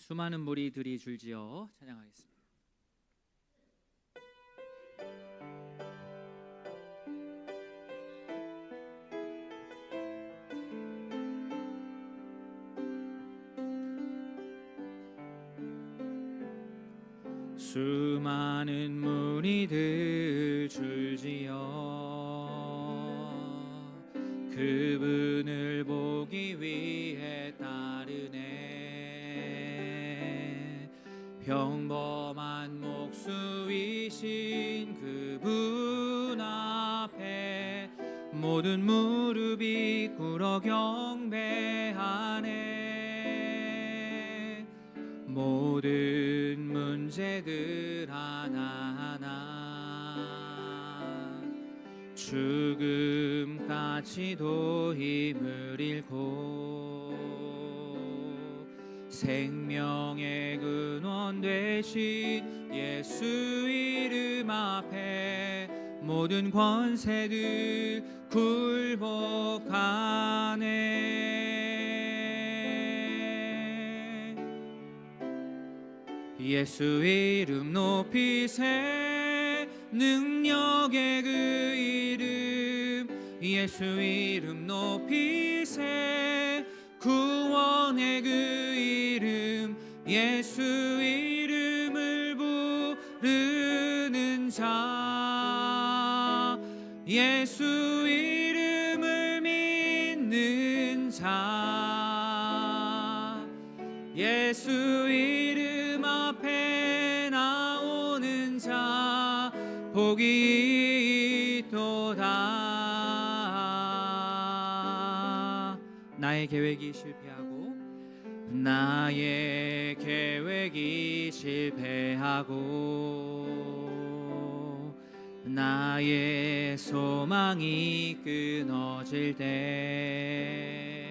수많은 무리들이 줄지어 찬양하겠습니다. 수많은 무리들 줄지어 그분을 보기 위해 따르네. 평범한 목수이신 그분 앞에 모든 무릎이 꿇어 경배하네. 모든 문제들 하나하나 죽음까지도 힘을 잃고 생명의 근원 되신 예수 이름 앞에 모든 권세들 굴복하네. 예수 이름 높이세. 능력의 그 이름 예수 이름 높이세. 구원의 그 이름 예수 이름을 부르는 자. 예수 이름을 믿는 자. 예수 이름 앞에 나오는 자 복이 있도다. 나의 계획이 실패하고 나의 계획이 실패하고 나의 소망이 끊어질 때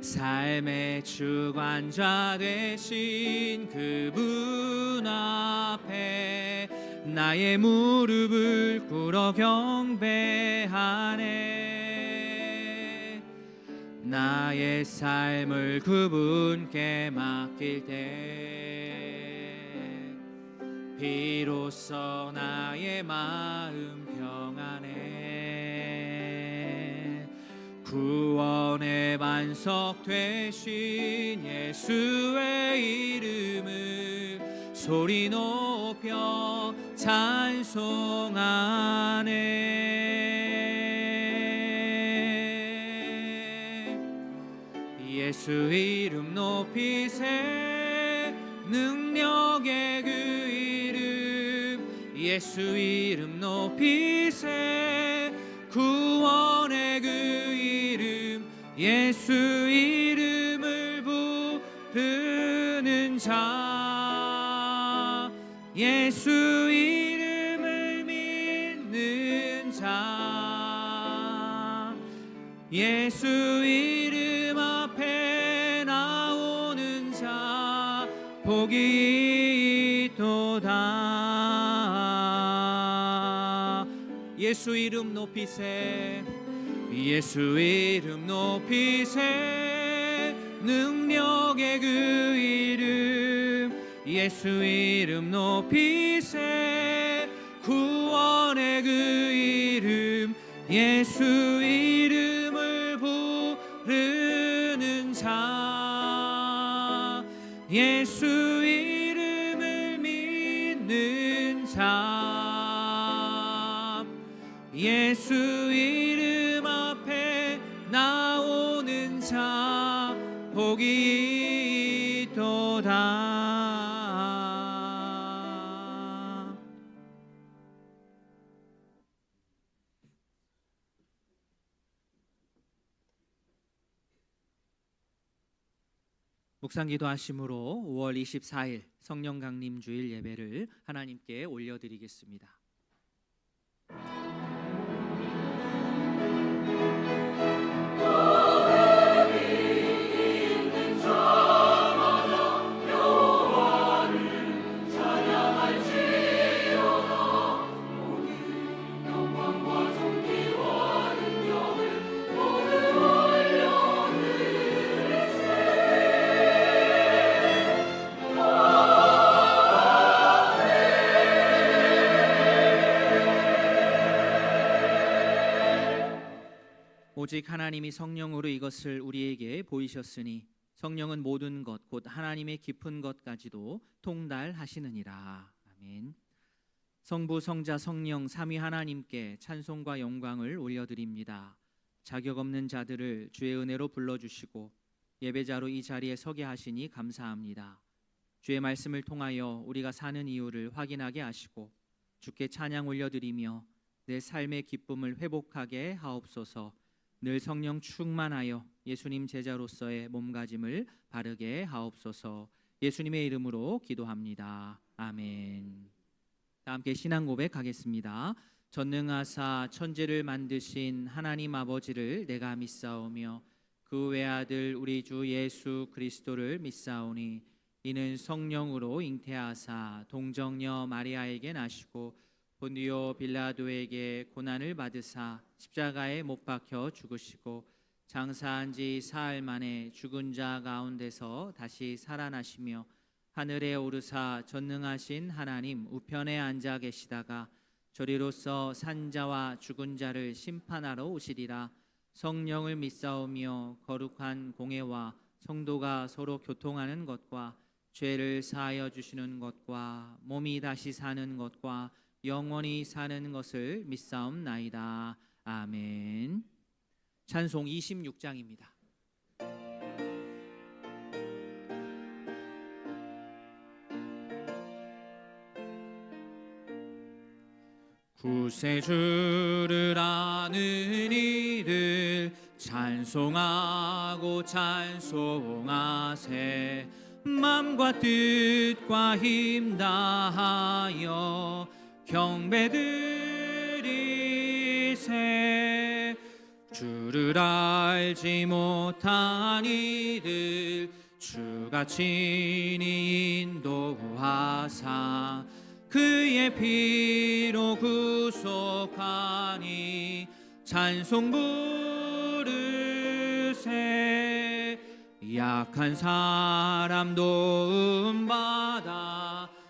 삶의 주관자 되신 그분 앞에 나의 무릎을 꿇어 경배하네. 나의 삶을 그분께 맡길 때 비로소 나의 마음 평안해. 구원의 반석 되신 예수의 이름을 소리 높여 찬송하네. 예수 이름 높이세. 능력의 그 이름 예수 이름 높이세. 구원의 그 이름 예수 이름을 부르는 자. 예수 이름을 믿는 자. 예수 이름 앞에 나오는 자 복이 있도다. 예수 이름 높이세. 예수 이름 높이세. 능력의 그 이름 예수 이름 높이세. 구원의 그 이름 예수 이름을 부르는 자. 예수 이름을 믿는 자. 예수 이름 앞에 나오는 자 복이 있도다. 묵상기도 하심으로 5월 24일 성령 강림 주일 예배를 하나님께 올려드리겠습니다. 오직 하나님이 성령으로 이것을 우리에게 보이셨으니 성령은 모든 것 곧 하나님의 깊은 것까지도 통달하시느니라. 아멘. 성부, 성자, 성령 삼위 하나님께 찬송과 영광을 올려드립니다. 자격 없는 자들을 주의 은혜로 불러주시고 예배자로 이 자리에 서게 하시니 감사합니다. 주의 말씀을 통하여 우리가 사는 이유를 확인하게 하시고 주께 찬양 올려드리며 내 삶의 기쁨을 회복하게 하옵소서. 늘 성령 충만하여 예수님 제자로서의 몸가짐을 바르게 하옵소서. 예수님의 이름으로 기도합니다. 아멘. 다 함께 신앙 고백하겠습니다. 전능하사 천지를 만드신 하나님 아버지를 내가 믿사오며 그 외아들 우리 주 예수 그리스도를 믿사오니 이는 성령으로 잉태하사 동정녀 마리아에게 나시고 본디오 빌라도에게 고난을 받으사 십자가에 못 박혀 죽으시고 장사한 지 사흘 만에 죽은 자 가운데서 다시 살아나시며 하늘에 오르사 전능하신 하나님 우편에 앉아 계시다가 저리로서 산자와 죽은 자를 심판하러 오시리라. 성령을 믿사오며 거룩한 공회와 성도가 서로 교통하는 것과 죄를 사하여 주시는 것과 몸이 다시 사는 것과 영원히 사는 것을 믿사옵나이다. 아멘. 찬송 26장입니다. 구세주를 아는 이들 찬송하고 찬송하세. 맘과 뜻과 힘 다하여 경배드리세. 주를 알지 못한 이들 주가 친히 인도하사 그의 피로 구속하니 찬송 부르세. 약한 사람 도움받아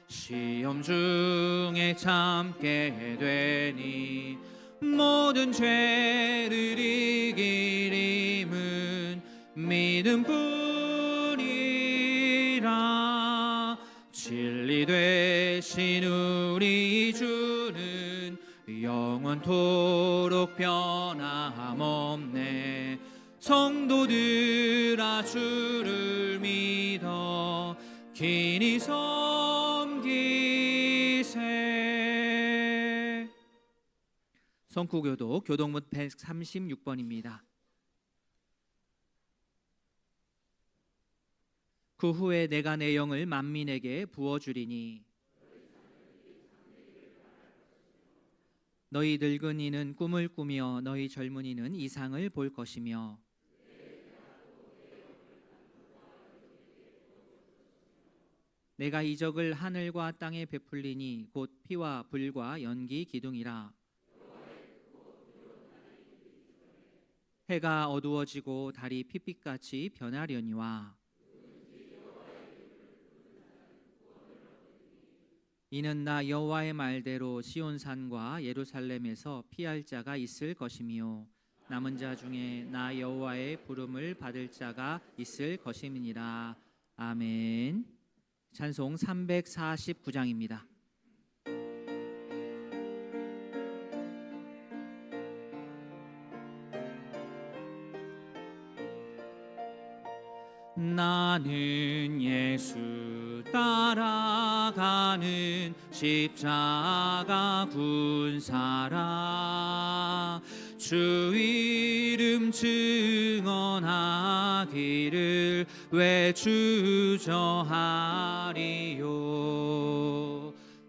시험 중에 참게 되니 모든 죄를 이길 힘은 믿음뿐이라. 진리 되신 우리 주는 영원토록 변함없네. 성도들아 주를 믿어 긴히 섬기세. 성구교도 교동문 136번입니다. 그 후에 내가 내 영을 만민에게 부어주리니 너희 늙은이는 꿈을 꾸며 너희 젊은이는 이상을 볼 것이며 내가 이적을 하늘과 땅에 베풀리니 곧 피와 불과 연기 기둥이라. 해가 어두워지고 달이 핏빛같이 변하려니와 이는 나 여호와의 말대로 시온산과 예루살렘에서 피할 자가 있을 것이며 남은 자 중에 나 여호와의 부름을 받을 자가 있을 것임이니라. 아멘. 찬송 349장입니다. 나는 예수 따라가는 십자가 군사라. 주 이름 증언하기를 외주저하리요.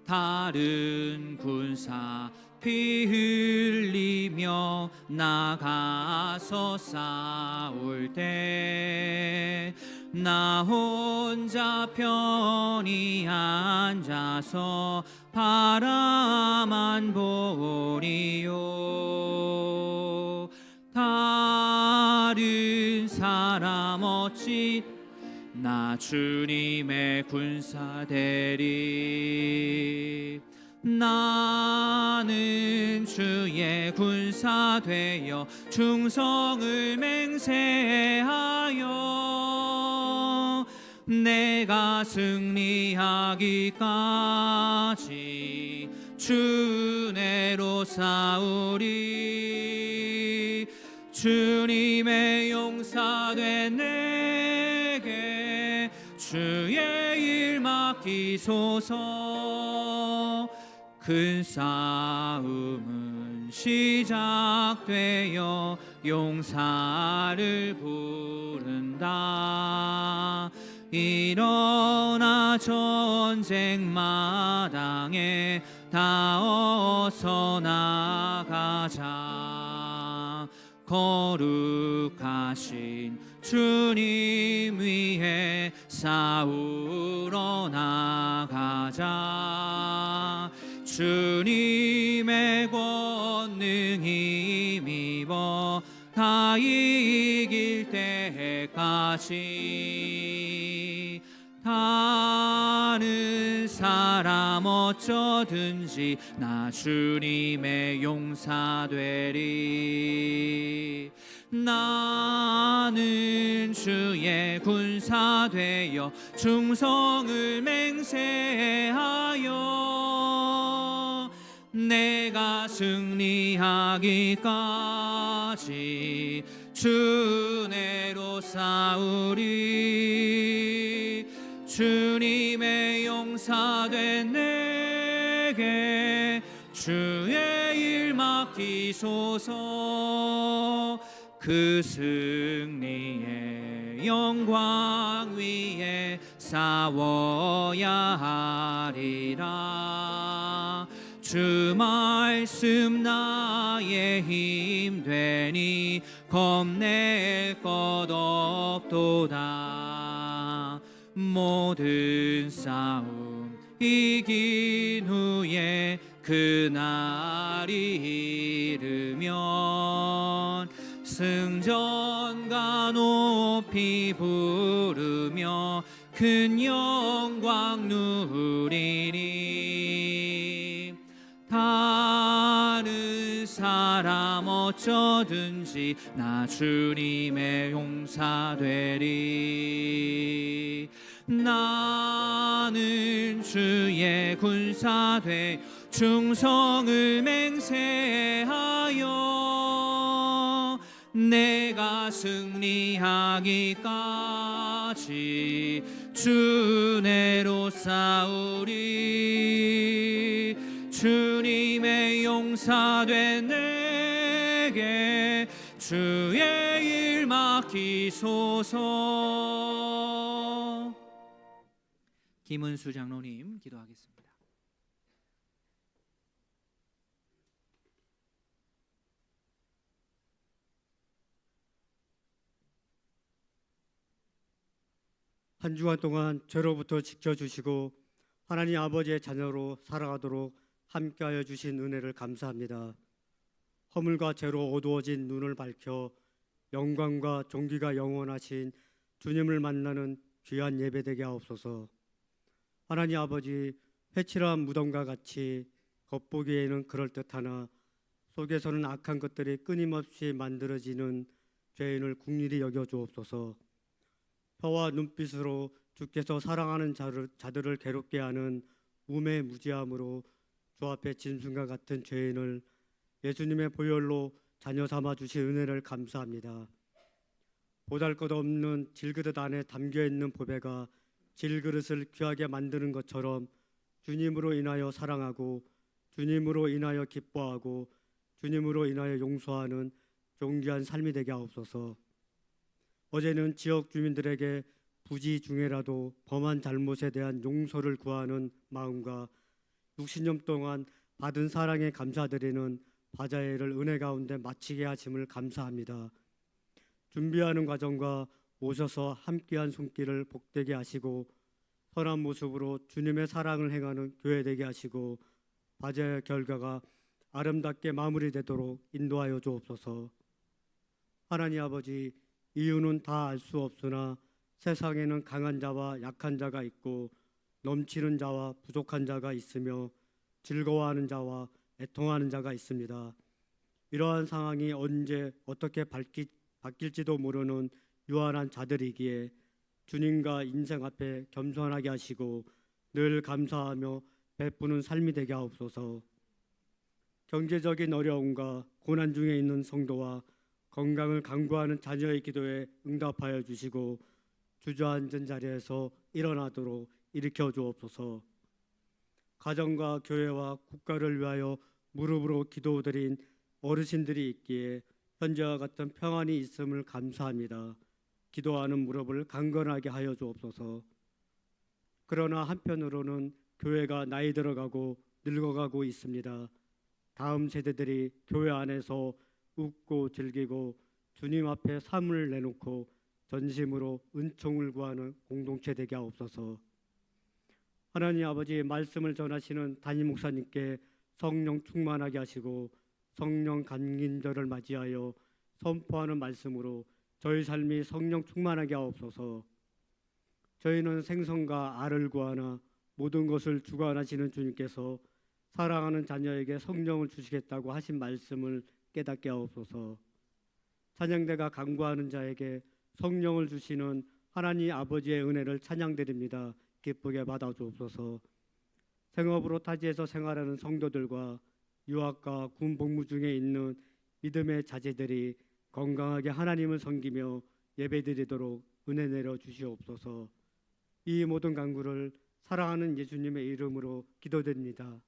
다른 군사 피 흘리며 나가서 싸울 때 나 혼자 편히 앉아서 바라만 보리요. 다른 사람 어찌 나 주님의 군사 되리. 나는 주의 주의 군사 되어 충성을 맹세하여 내가 승리하기까지 주 은혜로 싸우리. 주님의 용사된 내게 주의 일 맡기소서. 큰 싸움은 시작되어 용사를 부른다. 일어나 전쟁 마당에 다 어서 나가자. 거룩하신 주님 위에 싸우러 나가자. 주님의 권능 힘입어 다 이길 때까지. 다른 사람 어쩌든지 나 주님의 용사 되리. 나는 주의 군사 되어 충성을 맹세하여 내가 승리하기까지 주 은혜로 싸우리. 주님의 용사된 내게 주의 일 맡기소서. 그 승리의 영광 위에 싸워야 하리라. 주 말씀 나의 힘 되니 겁낼 것 없도다. 모든 싸움 이긴 후에 그날이 이르면 승전가 높이 부르며 큰 영광 누리리. 다른 사람 어쩌든지 나 주님의 용사 되리. 나는 주의 군사 되 충성을 맹세하여 내가 승리하기까지 주 은혜로 싸우리. 주님의 용사 된 내게 주의 일 맡기소서. 김은수 장로님 기도하겠습니다. 한 주간 동안 죄로부터 지켜주시고 하나님 아버지의 자녀로 살아가도록 함께하여 주신 은혜를 감사합니다. 허물과 죄로 어두워진 눈을 밝혀 영광과 존귀가 영원하신 주님을 만나는 귀한 예배되게 하옵소서. 하나님 아버지, 회칠한 무덤과 같이 겉보기에는 그럴듯하나 속에서는 악한 것들이 끊임없이 만들어지는 죄인을 긍휼히 여겨 주옵소서. 혀와 눈빛으로 주께서 사랑하는 자들을 괴롭게 하는 우매무지함으로 주 앞에 짐승과 같은 죄인을 예수님의 보혈로 자녀 삼아 주신 은혜를 감사합니다. 보잘것없는 질그릇 안에 담겨있는 보배가 질그릇을 귀하게 만드는 것처럼 주님으로 인하여 사랑하고 주님으로 인하여 기뻐하고 주님으로 인하여 용서하는 존귀한 삶이 되게 하옵소서. 어제는 지역 주민들에게 부지 중에라도 범한 잘못에 대한 용서를 구하는 마음과 60년 동안 받은 사랑에 감사드리는 바자회를 은혜 가운데 마치게 하심을 감사합니다. 준비하는 과정과 오셔서 함께한 손길을 복되게 하시고 선한 모습으로 주님의 사랑을 행하는 교회 되게 하시고 바자회 결과가 아름답게 마무리되도록 인도하여 주옵소서. 하나님 아버지, 이유는 다 알 수 없으나 세상에는 강한 자와 약한 자가 있고 넘치는 자와 부족한 자가 있으며 즐거워하는 자와 애통하는 자가 있습니다. 이러한 상황이 언제 어떻게 바뀔지도 모르는 유한한 자들이기에 주님과 인생 앞에 겸손하게 하시고 늘 감사하며 베푸는 삶이 되게 하옵소서. 경제적인 어려움과 고난 중에 있는 성도와 건강을 간구하는 자녀의 기도에 응답하여 주시고 주저앉은 자리에서 일어나도록 일으켜 주옵소서. 가정과 교회와 국가를 위하여 무릎으로 기도드린 어르신들이 있기에 현재와 같은 평안이 있음을 감사합니다. 기도하는 무릎을 강건하게 하여 주옵소서. 그러나 한편으로는 교회가 나이 들어가고 늙어가고 있습니다. 다음 세대들이 교회 안에서 웃고 즐기고 주님 앞에 삶을 내놓고 전심으로 은총을 구하는 공동체 되게 하옵소서. 하나님 아버지, 말씀을 전하시는 담임 목사님께 성령 충만하게 하시고 성령 감긴절을 맞이하여 선포하는 말씀으로 저희 삶이 성령 충만하게 하옵소서. 저희는 생선과 알을 구하나 모든 것을 주관하시는 주님께서 사랑하는 자녀에게 성령을 주시겠다고 하신 말씀을 깨닫게 하옵소서. 찬양대가 간구하는 자에게 성령을 주시는 하나님 아버지의 은혜를 찬양드립니다. 기쁘게 받아주옵소서. 생업으로 타지에서 생활하는 성도들과 유학과 군 복무 중에 있는 믿음의 자제들이 건강하게 하나님을 섬기며 예배드리도록 은혜 내려 주시옵소서. 이 모든 간구를 사랑하는 예수님의 이름으로 기도드립니다.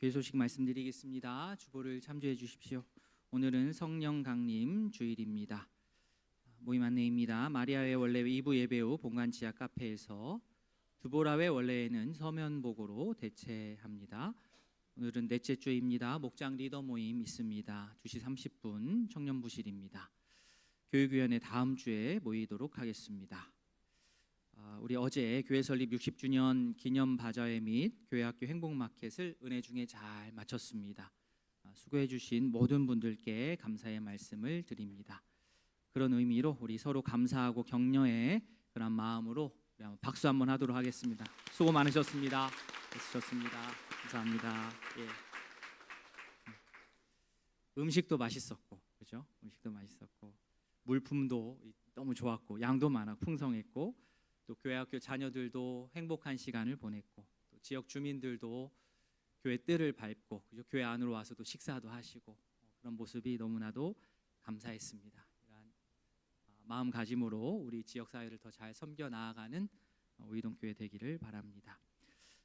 교회 소식 말씀드리겠습니다. 주보를 참조해 주십시오. 오늘은 성령 강림 주일입니다. 모임 안내입니다. 마리아의 원래 2부 예배 후 본관 지하 카페에서 두보라의 원래에는 서면복으로 대체합니다. 오늘은 넷째 주입니다. 목장 리더 모임 있습니다. 2시 30분 청년부실입니다. 교육위원회 다음 주에 모이도록 하겠습니다. 우리 어제 교회 설립 60주년 기념 바자회 및 교회학교 행복마켓을 은혜 중에 잘 마쳤습니다. 수고해 주신 모든 분들께 감사의 말씀을 드립니다. 그런 의미로 우리 서로 감사하고 격려의 그런 마음으로 우리 한번 박수 한번 하도록 하겠습니다. 수고 많으셨습니다. 애쓰셨습니다. 감사합니다. 예. 음식도 맛있었고, 그죠? 음식도 맛있었고, 물품도 너무 좋았고, 양도 많아 풍성했고, 또 교회학교 자녀들도 행복한 시간을 보냈고, 또 지역 주민들도 교회 뜰을 밟고, 그죠? 교회 안으로 와서 또 식사도 하시고, 그런 모습이 너무나도 감사했습니다. 이러한 마음가짐으로 우리 지역 사회를 더 잘 섬겨 나아가는 우이동교회 되기를 바랍니다.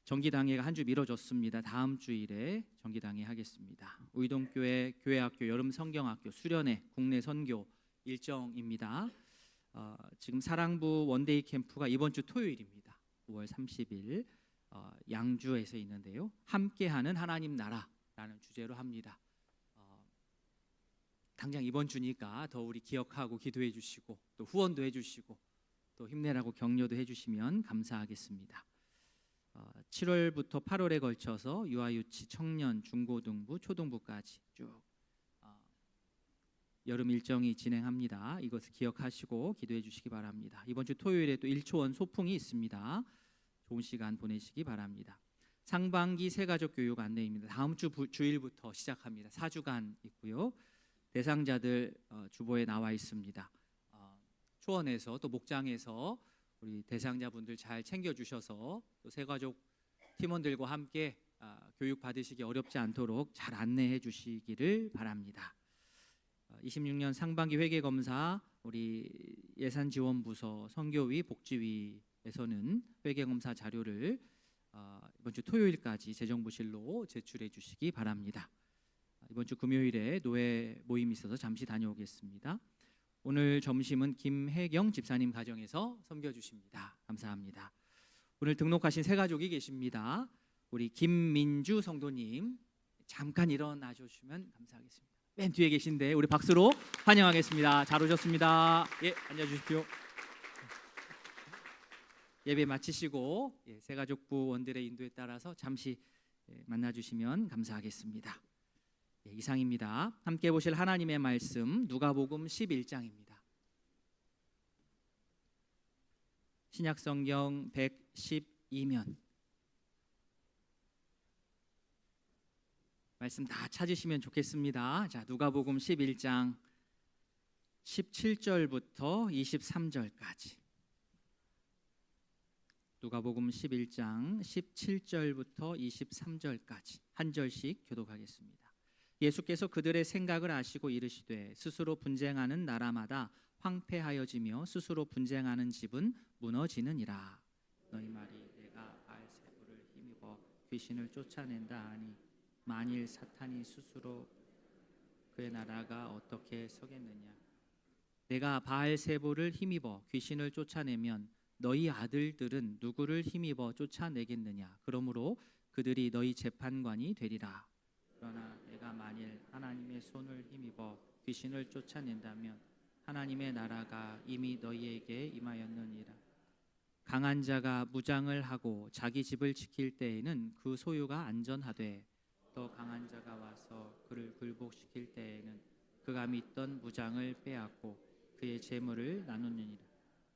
정기당회가 한 주 미뤄졌습니다. 다음 주일에 정기당회 하겠습니다. 우이동교회 교회학교 여름 성경학교 수련회 국내 선교 일정입니다. 지금 사랑부 원데이 캠프가 이번 주 토요일입니다. 5월 30일 양주에서 있는데요. 함께하는 하나님 나라라는 주제로 합니다. 당장 이번 주니까 더 우리 기억하고 기도해 주시고 또 후원도 해주시고 또 힘내라고 격려도 해주시면 감사하겠습니다. 7월부터 8월에 걸쳐서 유아유치, 청년, 중고등부, 초등부까지 쭉 여름 일정이 진행합니다. 이것을 기억하시고 기도해 주시기 바랍니다. 이번 주 토요일에 또 1초원 소풍이 있습니다. 좋은 시간 보내시기 바랍니다. 상반기 새가족 교육 안내입니다. 다음 주 주일부터 시작합니다. 4주간 있고요. 대상자들 주보에 나와 있습니다. 초원에서 또 목장에서 우리 대상자분들 잘 챙겨주셔서 또 새가족 팀원들과 함께 교육 받으시기 어렵지 않도록 잘 안내해 주시기를 바랍니다. 26년 상반기 회계검사 우리 예산지원부서 선교위 복지위에서는 회계검사 자료를 이번 주 토요일까지 재정부실로 제출해 주시기 바랍니다. 이번 주 금요일에 노회 모임이 있어서 잠시 다녀오겠습니다. 오늘 점심은 김혜경 집사님 가정에서 섬겨주십니다. 감사합니다. 오늘 등록하신 세 가족이 계십니다. 우리 김민주 성도님 잠깐 일어나 주시면 감사하겠습니다. 맨 뒤에 계신데 우리 박수로 환영하겠습니다. 잘 오셨습니다. 예, 앉아주십시오. 예배 마치시고 새가족부 원들의 인도에 따라서 잠시 만나주시면 감사하겠습니다. 이상입니다. 함께 보실 하나님의 말씀 누가복음 11장입니다. 신약성경 112면 말씀 다 찾으시면 좋겠습니다. 자, 누가복음 11장 17절부터 23절까지. 누가복음 11장 17절부터 23절까지 한 절씩 교독하겠습니다. 예수께서 그들의 생각을 아시고 이르시되 스스로 분쟁하는 나라마다 황폐하여지며 스스로 분쟁하는 집은 무너지느니라. 너희 말이 내가 바알세불을 힘입어 귀신을 쫓아낸다 하니 만일 사탄이 스스로 그의 나라가 어떻게 서겠느냐. 내가 바알세불을 힘입어 귀신을 쫓아내면 너희 아들들은 누구를 힘입어 쫓아내겠느냐. 그러므로 그들이 너희 재판관이 되리라. 그러나 내가 만일 하나님의 손을 힘입어 귀신을 쫓아낸다면 하나님의 나라가 이미 너희에게 임하였느니라. 강한 자가 무장을 하고 자기 집을 지킬 때에는 그 소유가 안전하되 또 강한 자가 와서 그를 굴복시킬 때에는 그가 믿던 무장을 빼앗고 그의 재물을 나누느니라.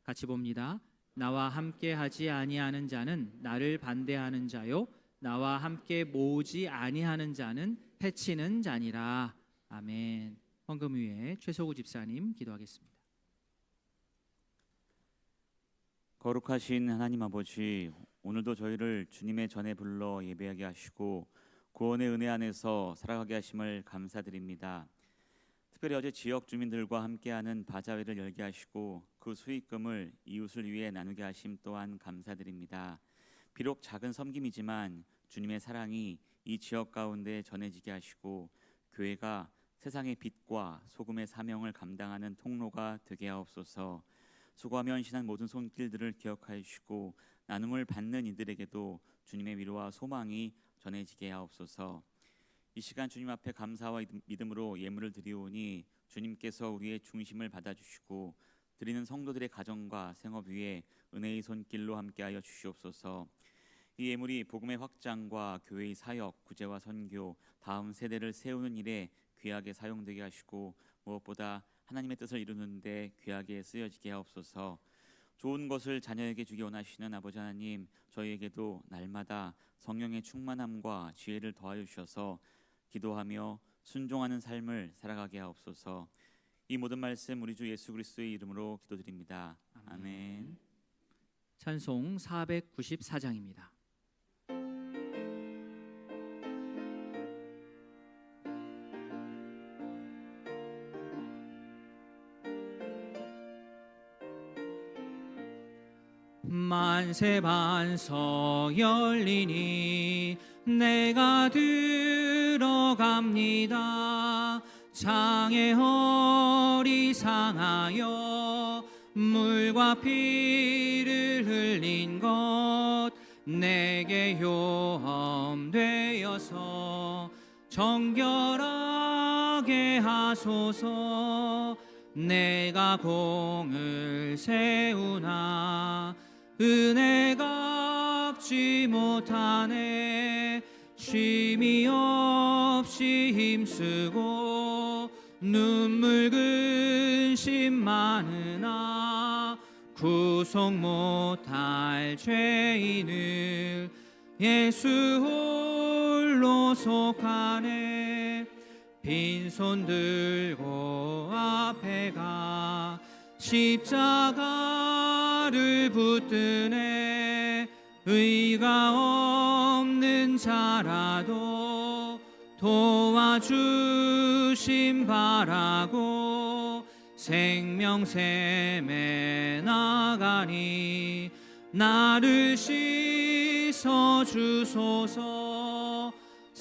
같이 봅니다. 나와 함께 하지 아니하는 자는 나를 반대하는 자요 나와 함께 모으지 아니하는 자는 해치는 자니라. 아멘. 헌금 위에 최소구 집사님 기도하겠습니다. 거룩하신 하나님 아버지, 오늘도 저희를 주님의 전에 불러 예배하게 하시고 구원의 은혜 안에서 살아가게 하심을 감사드립니다. 특별히 어제 지역 주민들과 함께하는 바자회를 열게 하시고 그 수익금을 이웃을 위해 나누게 하심 또한 감사드립니다. 비록 작은 섬김이지만 주님의 사랑이 이 지역 가운데 전해지게 하시고 교회가 세상의 빛과 소금의 사명을 감당하는 통로가 되게 하옵소서. 수고하며 헌신한 모든 손길들을 기억하여 주시고 나눔을 받는 이들에게도 주님의 위로와 소망이 전해지게 하옵소서. 이 시간 주님 앞에 감사와 믿음으로 예물을 드리오니 주님께서 우리의 중심을 받아주시고 드리는 성도들의 가정과 생업 위에 은혜의 손길로 함께하여 주시옵소서. 이 예물이 복음의 확장과 교회의 사역, 구제와 선교, 다음 세대를 세우는 일에 귀하게 사용되게 하시고 무엇보다 하나님의 뜻을 이루는 데 귀하게 쓰여지게 하옵소서. 좋은 것을 자녀에게 주기 원하시는 아버지 하나님, 저희에게도 날마다 성령의 충만함과 지혜를 더하여 주셔서 기도하며 순종하는 삶을 살아가게 하옵소서. 이 모든 말씀 우리 주 예수 그리스도의 이름으로 기도드립니다. 아멘. 찬송 494장입니다. 만세 반석 열리니 내가 들어갑니다. 장애 허리 상하여 물과 피를 흘린 것 내게 효험되어서 정결하게 하소서. 내가 공을 세우나 은혜가 갚지 못하네. 쉼이 없이 힘쓰고 눈물 근심 많으나 구속 못할 죄인을 예수 홀로 속하네. 빈손 들고 앞에 가 십자가를 붙드네. 의가 없는 자라도 도와주심 바라고 생명샘에 나가니 나를 씻어 주소서.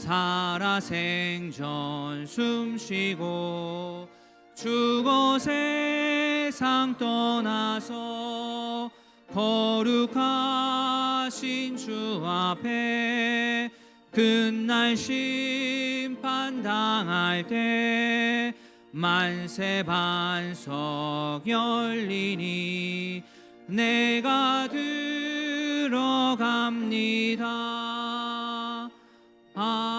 살아생전 숨쉬고 죽어 세상 떠나서 거룩하신 주 앞에 그날 심판당할 때 만세 반석 열리니 내가 들어갑니다. 아멘.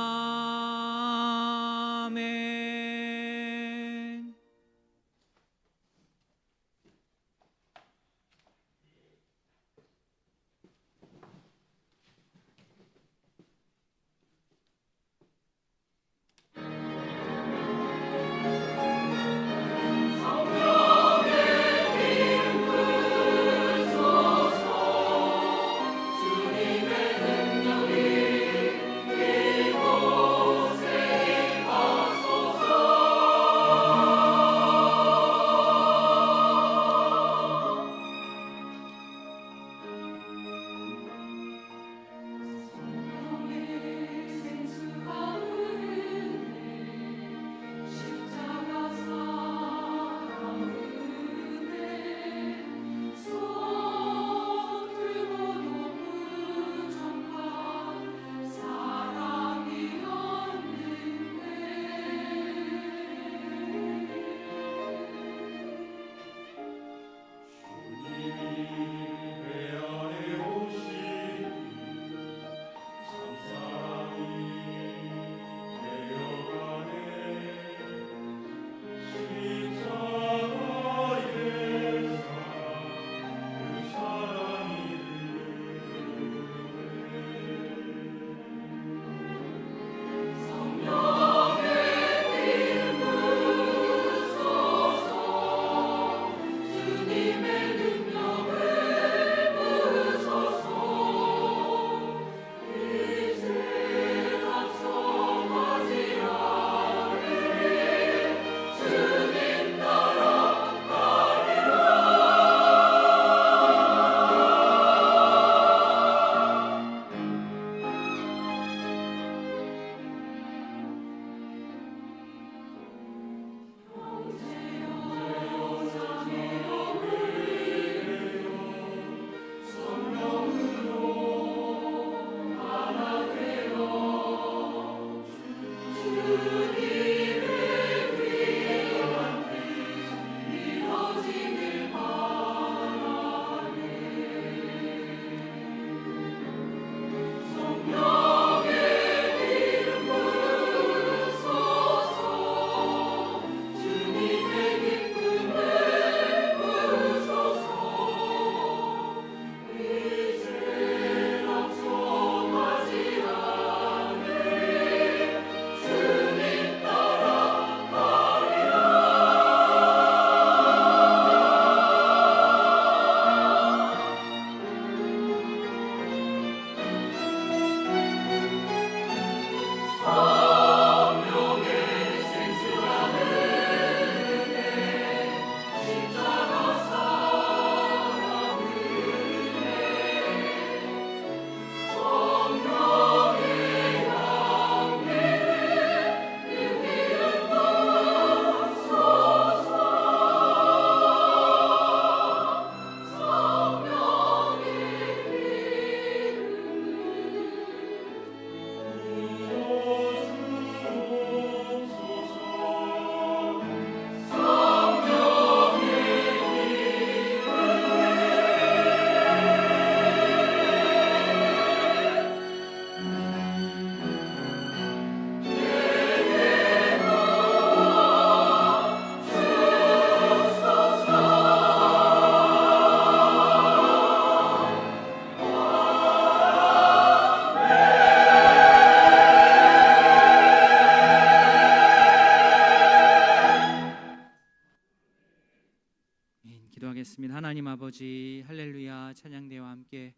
기도하겠습니다. 하나님 아버지, 할렐루야 찬양대와 함께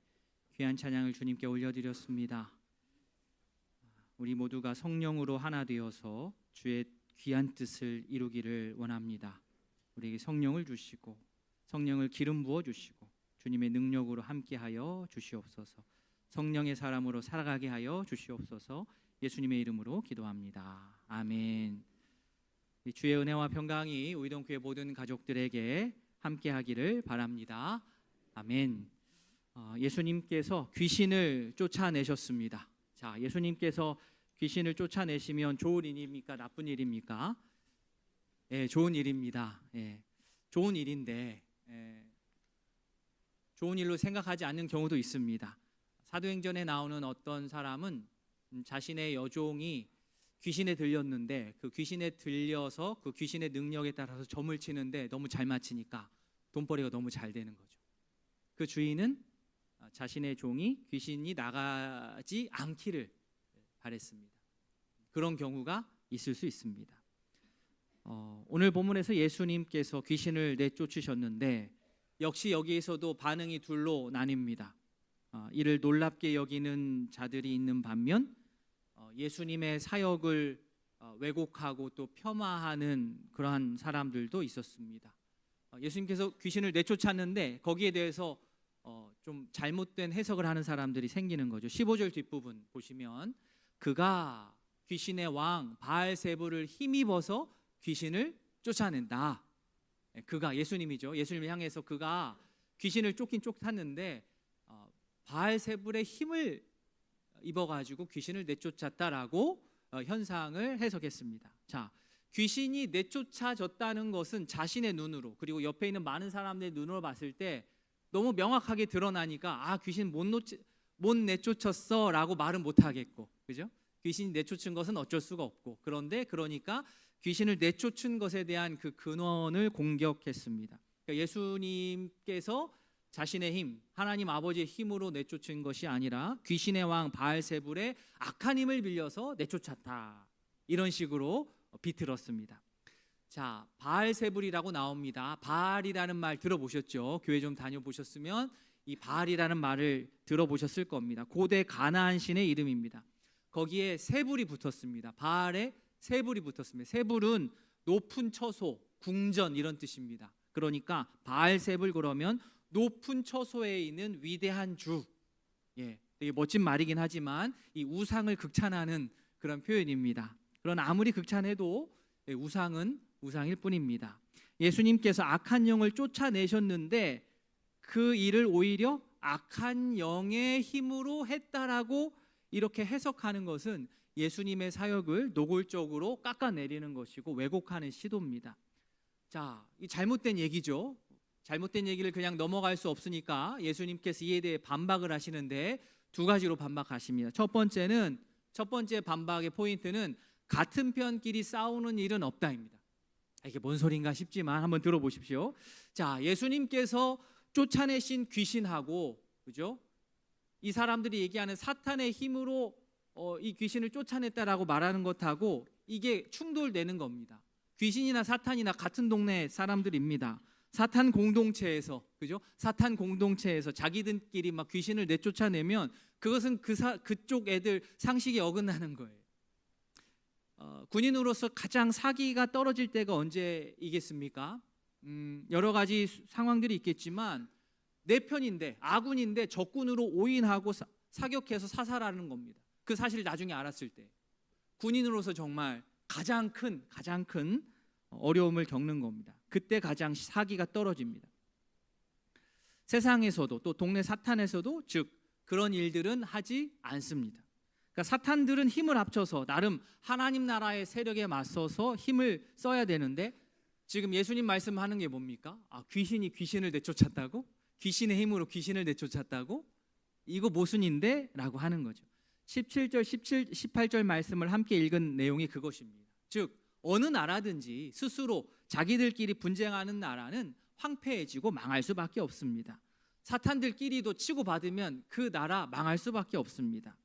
귀한 찬양을 주님께 올려드렸습니다. 우리 모두가 성령으로 하나 되어서 주의 귀한 뜻을 이루기를 원합니다. 우리에게 성령을 주시고 성령을 기름 부어 주시고 주님의 능력으로 함께하여 주시옵소서. 성령의 사람으로 살아가게 하여 주시옵소서. 예수님의 이름으로 기도합니다. 아멘. 이 주의 은혜와 평강이 우이동교회 모든 가족들에게 함께하기를 바랍니다. 아멘. 예수님께서 귀신을 쫓아내셨습니다. 자, 예수님께서 귀신을 쫓아내시면 좋은 일입니까? 나쁜 일입니까? 예, 좋은 일입니다. 예, 좋은 일인데 좋은 일로 생각하지 않는 경우도 있습니다. 사도행전에 나오는 어떤 사람은 자신의 여종이 귀신에 들렸는데 그 귀신에 들려서 그 귀신의 능력에 따라서 점을 치는데 너무 잘 맞히니까 돈벌이가 너무 잘 되는 거죠. 그 주인은 자신의 종이 귀신이 나가지 않기를 바랬습니다. 그런 경우가 있을 수 있습니다. 오늘 본문에서 예수님께서 귀신을 내쫓으셨는데 역시 여기에서도 반응이 둘로 나뉩니다. 이를 놀랍게 여기는 자들이 있는 반면 예수님의 사역을 왜곡하고 또 폄하하는 그러한 사람들도 있었습니다. 예수님께서 귀신을 내쫓았는데 거기에 대해서 좀 잘못된 해석을 하는 사람들이 생기는 거죠. 15절 뒷부분 보시면 그가 귀신의 왕 바알세불을 힘입어서 귀신을 쫓아낸다. 그가 예수님이죠. 예수님을 향해서 그가 귀신을 쫓긴 쫓았는데 바알세불의 힘을 입어가지고 귀신을 내쫓았다라고 현상을 해석했습니다. 자, 귀신이 내쫓아졌다는 것은 자신의 눈으로 그리고 옆에 있는 많은 사람들의 눈으로 봤을 때 너무 명확하게 드러나니까 귀신 못 내쫓았어라고 말은 못 하겠고, 그죠? 귀신이 내쫓은 것은 어쩔 수가 없고, 그러니까 귀신을 내쫓은 것에 대한 그 근원을 공격했습니다. 그러니까 예수님께서 자신의 힘, 하나님 아버지의 힘으로 내쫓은 것이 아니라 귀신의 왕 바알세불의 악한 힘을 빌려서 내쫓았다. 이런 식으로 비틀었습니다. 자, 바알세불이라고 나옵니다. 바알이라는 말 들어보셨죠? 교회 좀 다녀보셨으면 이 바알이라는 말을 들어보셨을 겁니다. 고대 가나안 신의 이름입니다. 거기에 세불이 붙었습니다. 바알에 세불이 붙었습니다. 세불은 높은 처소, 궁전 이런 뜻입니다. 그러니까 바알세불 그러면 높은 처소에 있는 위대한 주. 예, 되게 멋진 말이긴 하지만 이 우상을 극찬하는 그런 표현입니다. 그러나 아무리 극찬해도 우상은 우상일 뿐입니다. 예수님께서 악한 영을 쫓아내셨는데 그 일을 오히려 악한 영의 힘으로 했다라고 이렇게 해석하는 것은 예수님의 사역을 노골적으로 깎아내리는 것이고 왜곡하는 시도입니다. 자, 이 잘못된 얘기죠. 잘못된 얘기를 그냥 넘어갈 수 없으니까 예수님께서 이에 대해 반박을 하시는데 두 가지로 반박하십니다. 첫 번째 반박의 포인트는 같은 편끼리 싸우는 일은 없다입니다. 이게 뭔 소린가 싶지만 한번 들어보십시오. 자, 예수님께서 쫓아내신 귀신하고, 그죠? 이 사람들이 얘기하는 사탄의 힘으로 이 귀신을 쫓아냈다라고 말하는 것하고 이게 충돌되는 겁니다. 귀신이나 사탄이나 같은 동네 사람들입니다. 사탄 공동체에서, 그죠? 사탄 공동체에서 자기들끼리 막 귀신을 내쫓아내면 그것은 그쪽 애들 상식이 어긋나는 거예요. 군인으로서 가장 사기가 떨어질 때가 언제이겠습니까? 여러 가지 상황들이 있겠지만 내 편인데 아군인데 적군으로 오인하고 사격해서 사살하는 겁니다. 그 사실을 나중에 알았을 때 군인으로서 정말 가장 큰 어려움을 겪는 겁니다. 그때 가장 사기가 떨어집니다. 세상에서도 또 동네 사탄에서도 즉 그런 일들은 하지 않습니다. 그러니까 사탄들은 힘을 합쳐서 나름 하나님 나라의 세력에 맞서서 힘을 써야 되는데 지금 예수님 말씀하는 게 뭡니까? 귀신이 귀신을 내쫓았다고? 귀신의 힘으로 귀신을 내쫓았다고? 이거 모순인데? 라고 하는 거죠. 17절, 18절 말씀을 함께 읽은 내용이 그것입니다. 즉 어느 나라든지 스스로 자기들끼리 분쟁하는 나라는 황폐해지고 망할 수밖에 없습니다. 사탄들끼리도 치고받으면 그 나라 망할 수밖에 없습니다.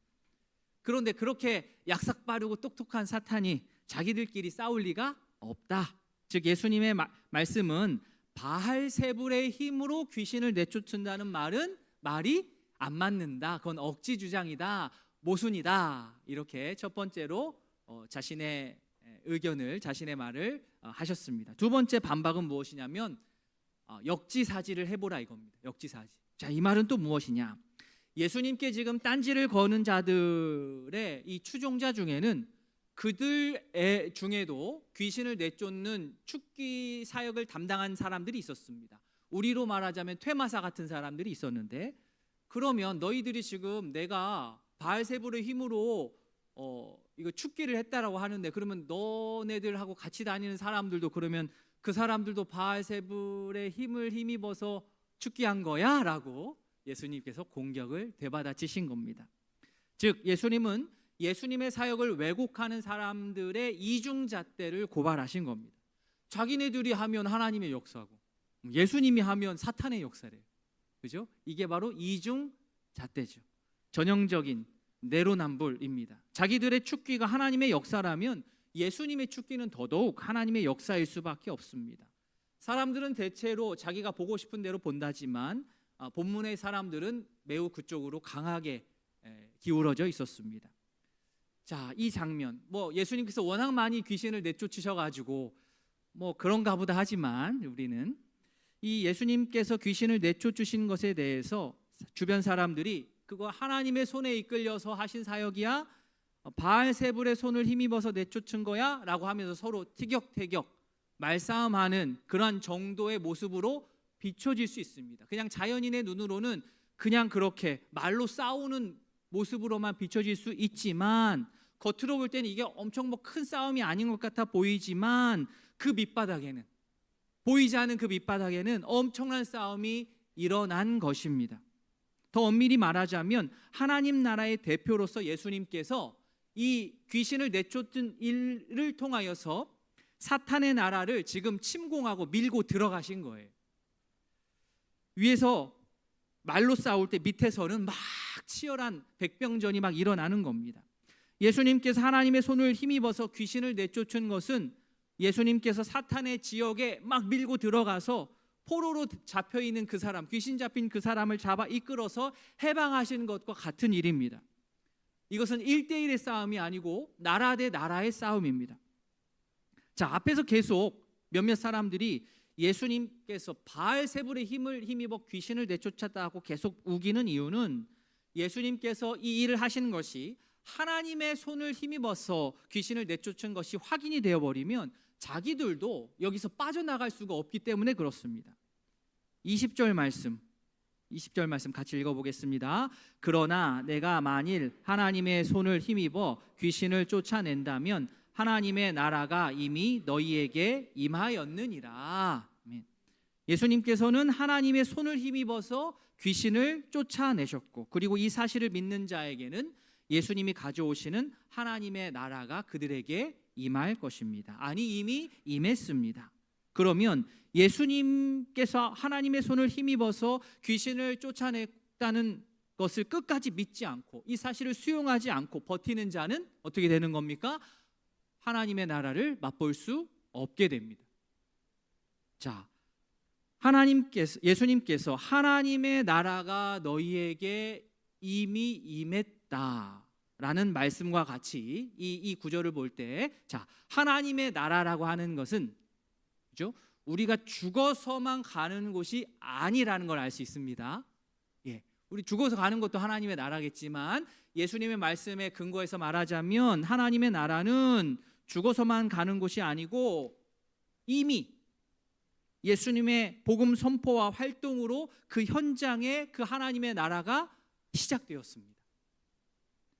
그런데 그렇게 약삭 빠르고 똑똑한 사탄이 자기들끼리 싸울 리가 없다. 즉 예수님의 말씀은 바알세불의 힘으로 귀신을 내쫓는다는 말이 안 맞는다. 그건 억지 주장이다. 모순이다. 이렇게 첫 번째로 자신의 의견을, 자신의 말을 하셨습니다. 두 번째 반박은 무엇이냐면 역지사지를 해보라 이겁니다. 역지사지. 자, 이 말은 또 무엇이냐? 예수님께 지금 딴지를 거는 자들의 이 추종자 중에는 그들 중에도 귀신을 내쫓는 축기 사역을 담당한 사람들이 있었습니다. 우리로 말하자면 퇴마사 같은 사람들이 있었는데, 그러면 너희들이 지금 내가 바알세불의 힘으로 이거 축기를 했다라고 하는데, 그러면 너네들하고 같이 다니는 사람들도 그러면 그 사람들도 바알세불의 힘을 힘입어서 축기한 거야? 라고 예수님께서 공격을 되받아치신 겁니다. 즉 예수님은 예수님의 사역을 왜곡하는 사람들의 이중잣대를 고발하신 겁니다. 자기네들이 하면 하나님의 역사고 예수님이 하면 사탄의 역사래요. 그죠? 이게 바로 이중잣대죠. 전형적인 내로남불입니다. 자기들의 축기가 하나님의 역사라면 예수님의 축기는 더더욱 하나님의 역사일 수밖에 없습니다. 사람들은 대체로 자기가 보고 싶은 대로 본다지만 본문의 사람들은 매우 그쪽으로 강하게 기울어져 있었습니다. 자, 이 장면, 예수님께서 워낙 많이 귀신을 내쫓으셔가지고 그런가 보다 하지만, 우리는 이 예수님께서 귀신을 내쫓으신 것에 대해서 주변 사람들이 그거 하나님의 손에 이끌려서 하신 사역이야? 바알세불의 손을 힘입어서 내쫓은 거야? 라고 하면서 서로 티격태격 말싸움하는 그런 정도의 모습으로 비춰질 수 있습니다. 그냥 자연인의 눈으로는 그냥 그렇게 말로 싸우는 모습으로만 비춰질 수 있지만, 겉으로 볼 때는 이게 엄청 큰 싸움이 아닌 것 같아 보이지만, 그 밑바닥에는, 보이지 않는 그 밑바닥에는 엄청난 싸움이 일어난 것입니다. 더 엄밀히 말하자면 하나님 나라의 대표로서 예수님께서 이 귀신을 내쫓은 일을 통하여서 사탄의 나라를 지금 침공하고 밀고 들어가신 거예요. 위에서 말로 싸울 때 밑에서는 막 치열한 백병전이 막 일어나는 겁니다. 예수님께서 하나님의 손을 힘입어서 귀신을 내쫓은 것은 예수님께서 사탄의 지역에 막 밀고 들어가서 포로로 잡혀있는 그 사람, 귀신 잡힌 그 사람을 잡아 이끌어서 해방하시는 것과 같은 일입니다. 이것은 1대1의 싸움이 아니고 나라 대 나라의 싸움입니다. 자, 앞에서 계속 몇몇 사람들이 예수님께서 바알세불의 힘을 힘입어 귀신을 내쫓았다고 계속 우기는 이유는, 예수님께서 이 일을 하시는 것이 하나님의 손을 힘입어서 귀신을 내쫓은 것이 확인이 되어버리면 자기들도 여기서 빠져나갈 수가 없기 때문에 그렇습니다. 20절 말씀 같이 읽어보겠습니다. 그러나 내가 만일 하나님의 손을 힘입어 귀신을 쫓아낸다면 하나님의 나라가 이미 너희에게 임하였느니라. 예수님께서는 하나님의 손을 힘입어서 귀신을 쫓아내셨고, 그리고 이 사실을 믿는 자에게는 예수님이 가져오시는 하나님의 나라가 그들에게 임할 것입니다. 아니, 이미 임했습니다. 그러면 예수님께서 하나님의 손을 힘입어서 귀신을 쫓아냈다는 것을 끝까지 믿지 않고 이 사실을 수용하지 않고 버티는 자는 어떻게 되는 겁니까? 하나님의 나라를 맛볼 수 없게 됩니다. 자, 예수님께서 하나님의 나라가 너희에게 이미 임했다라는 말씀과 같이 이 구절을 볼 때, 자, 하나님의 나라라고 하는 것은, 그죠? 우리가 죽어서만 가는 곳이 아니라는 걸 알 수 있습니다. 예, 우리 죽어서 가는 것도 하나님의 나라겠지만 예수님의 말씀에 근거해서 말하자면 하나님의 나라는 죽어서만 가는 곳이 아니고 이미 예수님의 복음 선포와 활동으로 그 현장에 그 하나님의 나라가 시작되었습니다.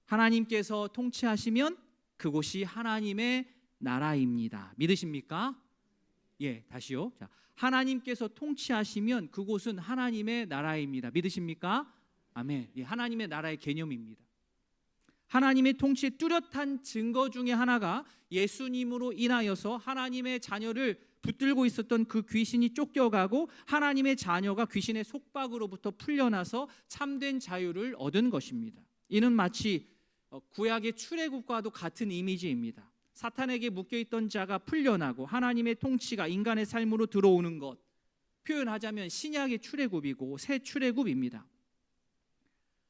하나님께서 통치하시면 그곳이 하나님의 나라입니다. 믿으십니까? 예, 다시요. 자, 하나님께서 통치하시면 그곳은 하나님의 나라입니다. 믿으십니까? 아멘. 예, 하나님의 나라의 개념입니다. 하나님의 통치의 뚜렷한 증거 중에 하나가 예수님으로 인하여서 하나님의 자녀를 붙들고 있었던 그 귀신이 쫓겨가고 하나님의 자녀가 귀신의 속박으로부터 풀려나서 참된 자유를 얻은 것입니다. 이는 마치 구약의 출애굽과도 같은 이미지입니다. 사탄에게 묶여있던 자가 풀려나고 하나님의 통치가 인간의 삶으로 들어오는 것, 표현하자면 신약의 출애굽이고 새 출애굽입니다.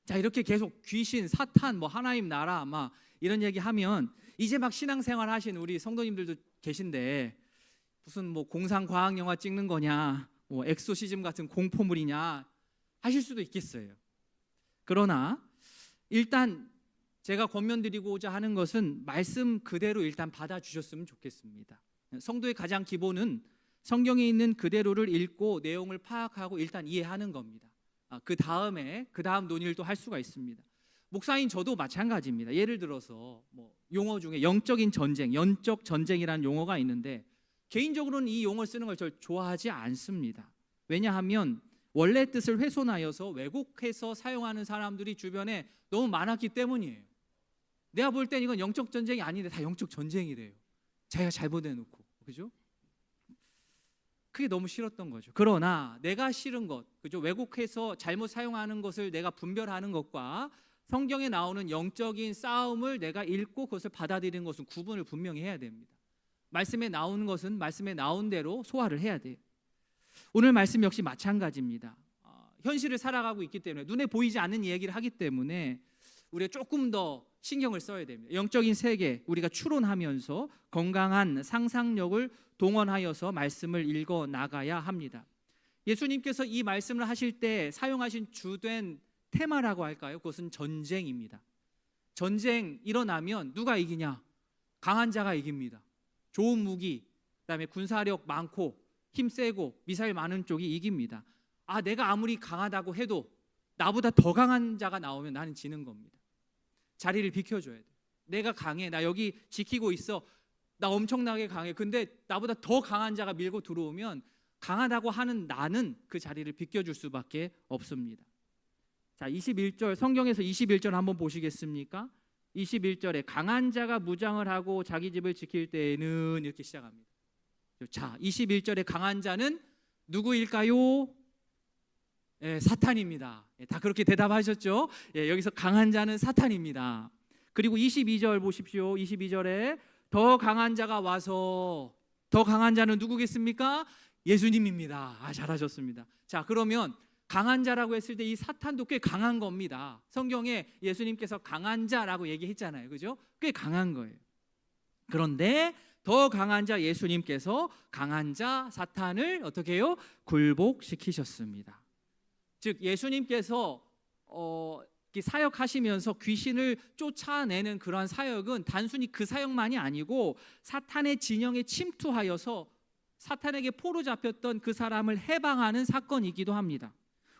자, 이렇게 계속 귀신, 사탄, 하나님 나라 막 이런 얘기하면 이제 막 신앙생활 하신 우리 성도님들도 계신데 무슨 공상 과학 영화 찍는 거냐, 엑소시즘 같은 공포물이냐 하실 수도 있겠어요. 그러나 일단 제가 권면드리고자 하는 것은 말씀 그대로 일단 받아주셨으면 좋겠습니다. 성도의 가장 기본은 성경에 있는 그대로를 읽고 내용을 파악하고 일단 이해하는 겁니다. 그 다음 논의를 또 할 수가 있습니다. 목사인 저도 마찬가지입니다. 예를 들어서 용어 중에 영적인 전쟁, 연적 전쟁이라는 용어가 있는데 개인적으로는 이 용어를 쓰는 걸 절 좋아하지 않습니다. 왜냐하면 원래 뜻을 훼손하여서 왜곡해서 사용하는 사람들이 주변에 너무 많았기 때문이에요. 내가 볼 땐 이건 영적 전쟁이 아닌데 다 영적 전쟁이래요. 자기가 잘못해놓고, 그죠? 그게 너무 싫었던 거죠. 그러나 내가 싫은 것, 그죠? 왜곡해서 잘못 사용하는 것을 내가 분별하는 것과 성경에 나오는 영적인 싸움을 내가 읽고 그것을 받아들이는 것은 구분을 분명히 해야 됩니다. 말씀에 나오는 것은 말씀에 나온 대로 소화를 해야 돼요. 오늘 말씀 역시 마찬가지입니다. 현실을 살아가고 있기 때문에 눈에 보이지 않는 얘기를 하기 때문에 우리가 조금 더 신경을 써야 됩니다. 영적인 세계 우리가 추론하면서 건강한 상상력을 동원하여서 말씀을 읽어 나가야 합니다. 예수님께서 이 말씀을 하실 때 사용하신 주된 테마라고 할까요? 그것은 전쟁입니다. 전쟁 일어나면 누가 이기냐? 강한 자가 이깁니다. 좋은 무기, 그다음에 군사력 많고 힘세고 미사일 많은 쪽이 이깁니다. 내가 아무리 강하다고 해도 나보다 더 강한 자가 나오면 나는 지는 겁니다. 자리를 비켜줘야 돼. 내가 강해, 나 여기 지키고 있어, 나 엄청나게 강해. 근데 나보다 더 강한 자가 밀고 들어오면 강하다고 하는 나는 그 자리를 비켜줄 수밖에 없습니다. 자, 21절 성경에서 21절 한번 보시겠습니까? 21절에 강한 자가 무장을 하고 자기 집을 지킬 때에는 이렇게 시작합니다. 자, 21절에 강한 자는 누구일까요? 사탄입니다. 다 그렇게 대답하셨죠? 여기서 강한 자는 사탄입니다. 그리고 22절 보십시오. 22절에 더 강한 자가 와서, 더 강한 자는 누구겠습니까? 예수님입니다. 잘하셨습니다. 자, 그러면 강한 자라고 했을 때 이 사탄도 꽤 강한 겁니다. 성경에 예수님께서 강한 자라고 얘기했잖아요, 그죠? 꽤 강한 거예요. 그런데 더 강한 자 예수님께서 강한 자 사탄을 어떻게 해요? 굴복시키셨습니다. 즉 예수님께서 사역하시면서 귀신을 쫓아내는 그러한 사역은 단순히 그 사역만이 아니고 사탄의 진영에 침투하여서 사탄에게 포로 잡혔던 그 사람을 해방하는 사건이기도 합니다.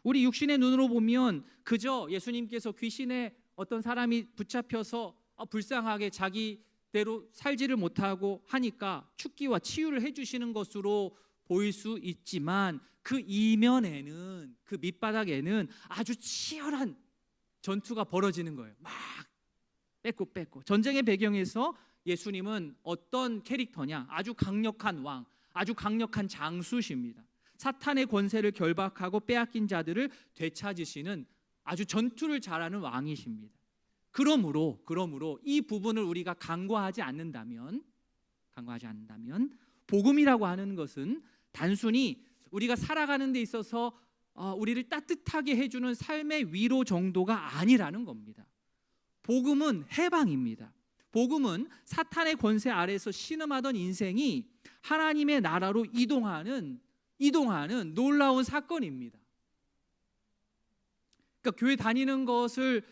우리 육신의 눈으로 보면 그저 예수님께서 귀신에 어떤 사람이 붙잡혀서 불쌍하게 자기대로 살지를 못하고 하니까 축기와 치유를 해주시는 것으로 보일 수 있지만 그 이면에는, 그 밑바닥에는 아주 치열한 전투가 벌어지는 거예요. 막 뺏고 전쟁의 배경에서 예수님은 어떤 캐릭터냐? 아주 강력한 왕, 아주 강력한 장수십니다. 사탄의 권세를 결박하고 빼앗긴 자들을 되찾으시는 아주 전투를 잘하는 왕이십니다. 그러므로 이 부분을 우리가 간과하지 않는다면 복음이라고 하는 것은 단순히 우리가 살아가는 데 있어서 우리를 따뜻하게 해주는 삶의 위로 정도가 아니라는 겁니다. 복음은 해방입니다. 복음은 사탄의 권세 아래에서 신음하던 인생이 하나님의 나라로 이동하는 놀라운 사건입니다. 그러니까 교회 다니는 것을